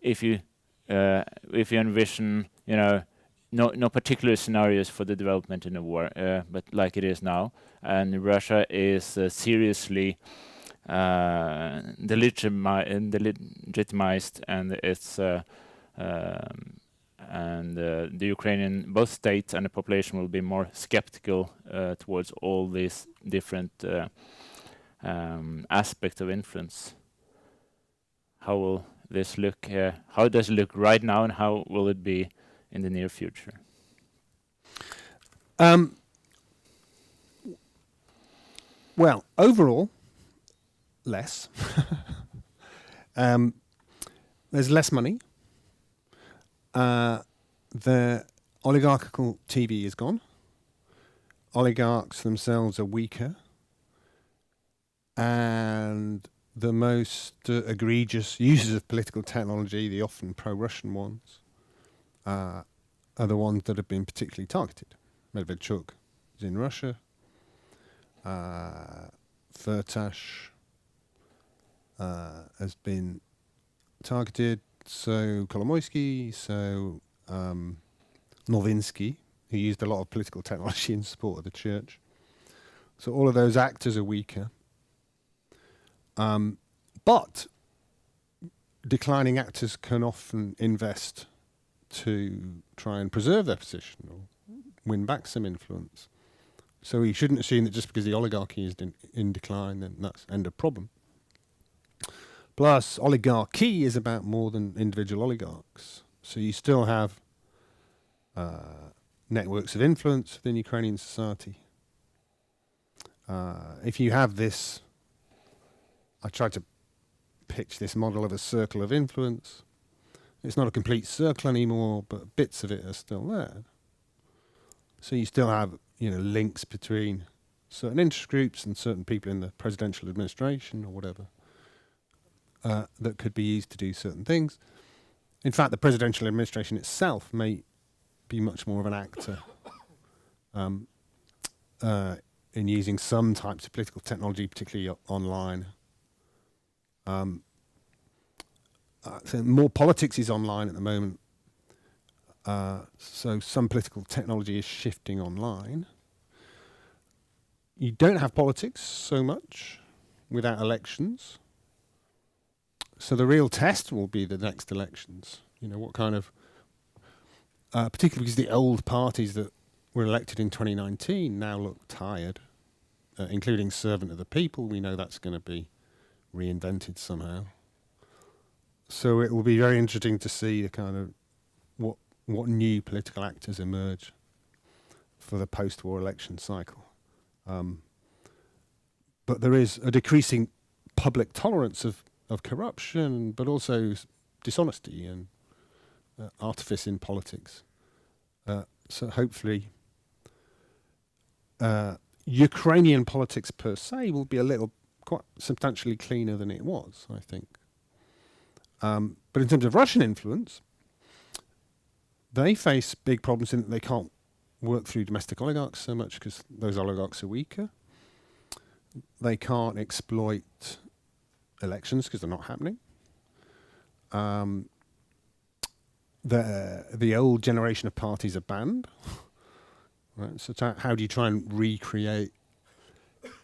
if you envision, no particular scenarios for the development in the war, but like it is now, and Russia is seriously legitimized, and it's and the Ukrainian, both states and the population, will be more skeptical towards all these different aspects of influence. How will this look? How does it look right now, and how will it be in the near future? Well, overall, less. There's less money. The oligarchical TV is gone. Oligarchs themselves are weaker. And the most egregious users of political technology, the often pro-Russian ones, are the ones that have been particularly targeted. Medvedchuk is in Russia. Firtash has been targeted. So Kolomoisky, so Novinsky, who used a lot of political technology in support of the church. So all of those actors are weaker. But declining actors can often invest to try and preserve their position or win back some influence. So we shouldn't assume that just because the oligarchy is in decline, then that's end of problem. Plus, oligarchy is about more than individual oligarchs. So you still have networks of influence within Ukrainian society. If you have this, I tried to pitch this model of a circle of influence. It's not a complete circle anymore, but bits of it are still there. So you still have, links between certain interest groups and certain people in the presidential administration or whatever that could be used to do certain things. In fact, the presidential administration itself may be much more of an actor in using some types of political technology, particularly online. So more politics is online at the moment. So some political technology is shifting online. You don't have politics so much without elections. So the real test will be the next elections. What kind of, particularly because the old parties that were elected in 2019 now look tired, including Servant of the People. We know that's going to be reinvented somehow. So it will be very interesting to see the kind of what new political actors emerge for the post-war election cycle. But there is a decreasing public tolerance of corruption, but also dishonesty and artifice in politics. So hopefully Ukrainian politics per se will be quite substantially cleaner than it was, I think. But in terms of Russian influence, they face big problems in that they can't work through domestic oligarchs so much because those oligarchs are weaker. They can't exploit elections because they're not happening. The old generation of parties are banned. Right? So how do you try and recreate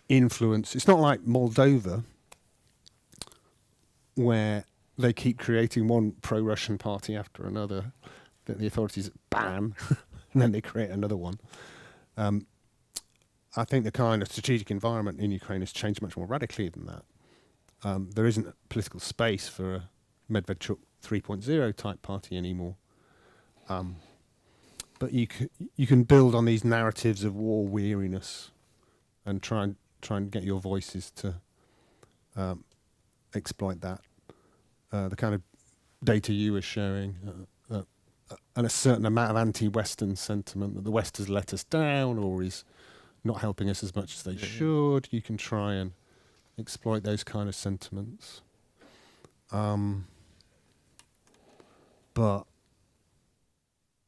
influence? It's not like Moldova, where they keep creating one pro-Russian party after another that the authorities ban, and then they create another one. I think the kind of strategic environment in Ukraine has changed much more radically than that. There isn't a political space for a Medvedchuk 3.0 type party anymore. But you can build on these narratives of war weariness and try and get your voices to exploit that. The kind of data you were sharing, and a certain amount of anti-Western sentiment that the West has let us down or is not helping us as much as they should. You can try and exploit those kind of sentiments. But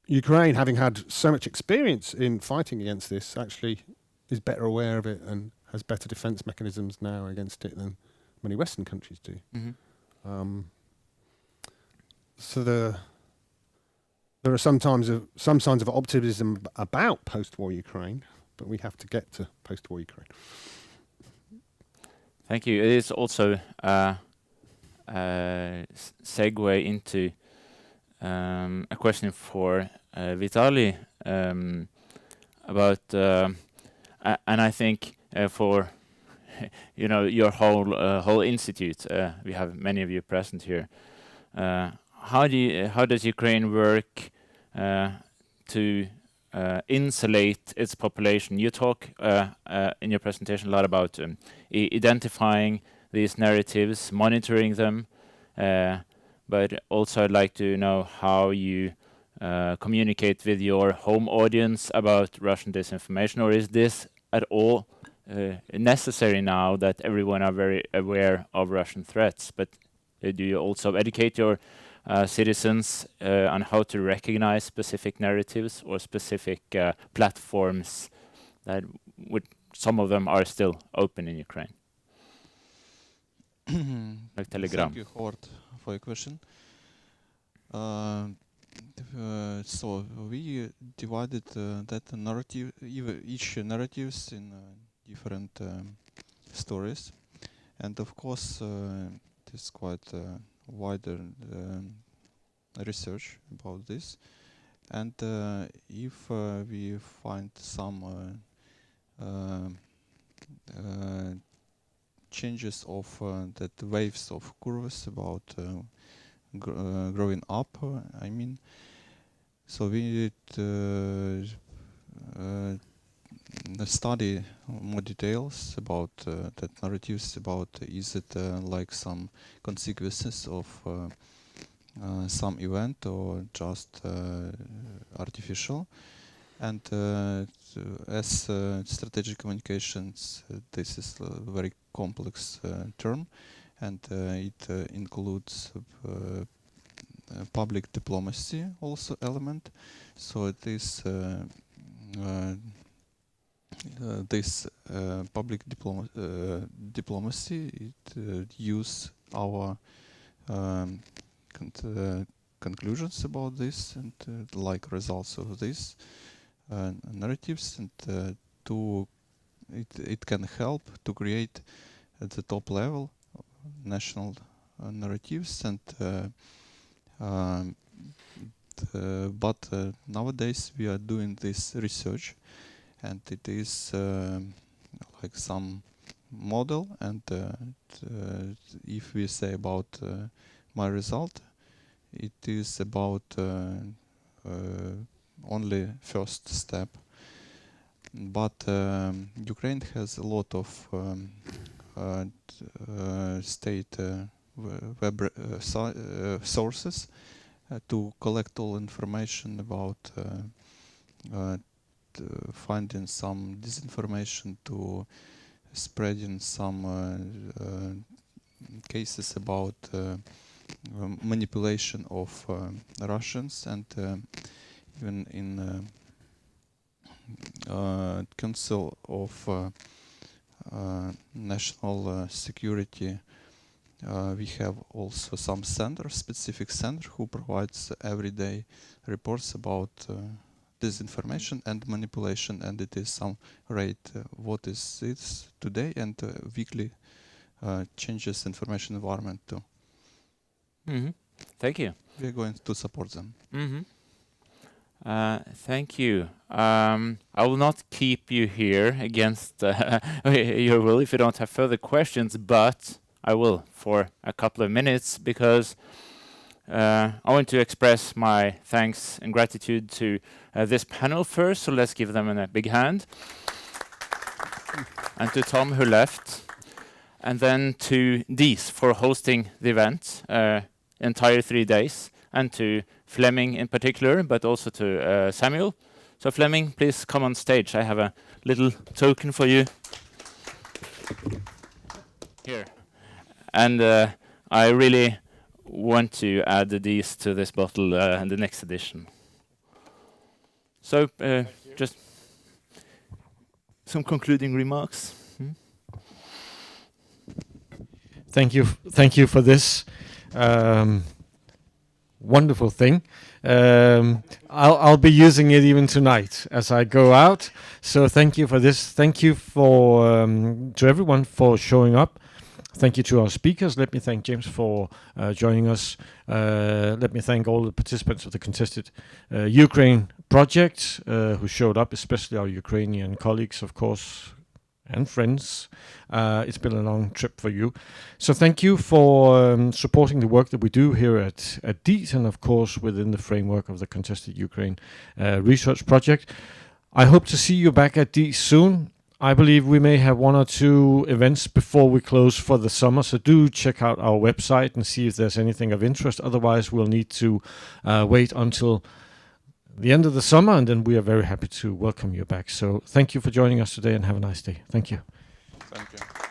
Ukraine, having had so much experience in fighting against this, actually is better aware of it and has better defense mechanisms now against it than many Western countries do. Mm-hmm. So there are some signs of optimism about post-war Ukraine, but we have to get to post-war Ukraine. Thank you. It is also a segue into a question for Vitalii about, and I think for your whole institute. We have many of you present here. How does Ukraine work to insulate its population? You talk in your presentation a lot about identifying these narratives, monitoring them, but also I'd like to know how you communicate with your home audience about Russian disinformation, or is this at all necessary now that everyone are very aware of Russian threats, but do you also educate your citizens on how to recognize specific narratives or specific platforms that some of them are still open in Ukraine? Like Telegram. Thank you, Håvard, for your question. So we divided that narrative, each narratives in different stories, and of course it is quite wider research about this. And if we find some changes of that waves of curves about growing up, I mean, so we study more details about that narratives, about is it like some consequences of some event or just artificial. And as strategic communications, this is a very complex term, and it includes public diplomacy also element. So it is this public diplomacy, it use our conclusions about this and like results of this narratives, and it can help to create at the top level national narratives, and but nowadays we are doing this research, and it is like some model, and if we say about my result, it is about only first step, but Ukraine has a lot of state web sources to collect all information about finding some disinformation, to spreading some cases about manipulation of Russians, and even in Council of National Security we have also some center, specific center, who provides everyday reports about disinformation and manipulation, and it is some rate what is it today, and weekly changes information environment too. Mm-hmm. Thank you. We are going to support them. Mm-hmm. Thank you. I will not keep you here against your will if you don't have further questions, but I will for a couple of minutes, because I want to express my thanks and gratitude to this panel first, so let's give them a big hand. And to Tom, who left, and then to DIIS for hosting the event entire 3 days, and to Flemming in particular, but also to Samuel. So Flemming, please come on stage. I have a little token for you. Here. And I really want to add these to this bottle in the next edition. So just some concluding remarks. Thank you for this wonderful thing. I'll be using it even tonight as I go out. So thank you for this. Thank you for to everyone for showing up. Thank you to our speakers. Let me thank James for joining us. Let me thank all the participants of the Contested Ukraine project who showed up, especially our Ukrainian colleagues, of course, and friends. It's been a long trip for you. So thank you for supporting the work that we do here at DIIS, and of course within the framework of the Contested Ukraine research project. I hope to see you back at DIIS soon. I believe we may have 1 or 2 events before we close for the summer, so do check out our website and see if there's anything of interest. Otherwise, we'll need to wait until the end of the summer, and then we are very happy to welcome you back. So thank you for joining us today, and have a nice day. Thank you. Thank you.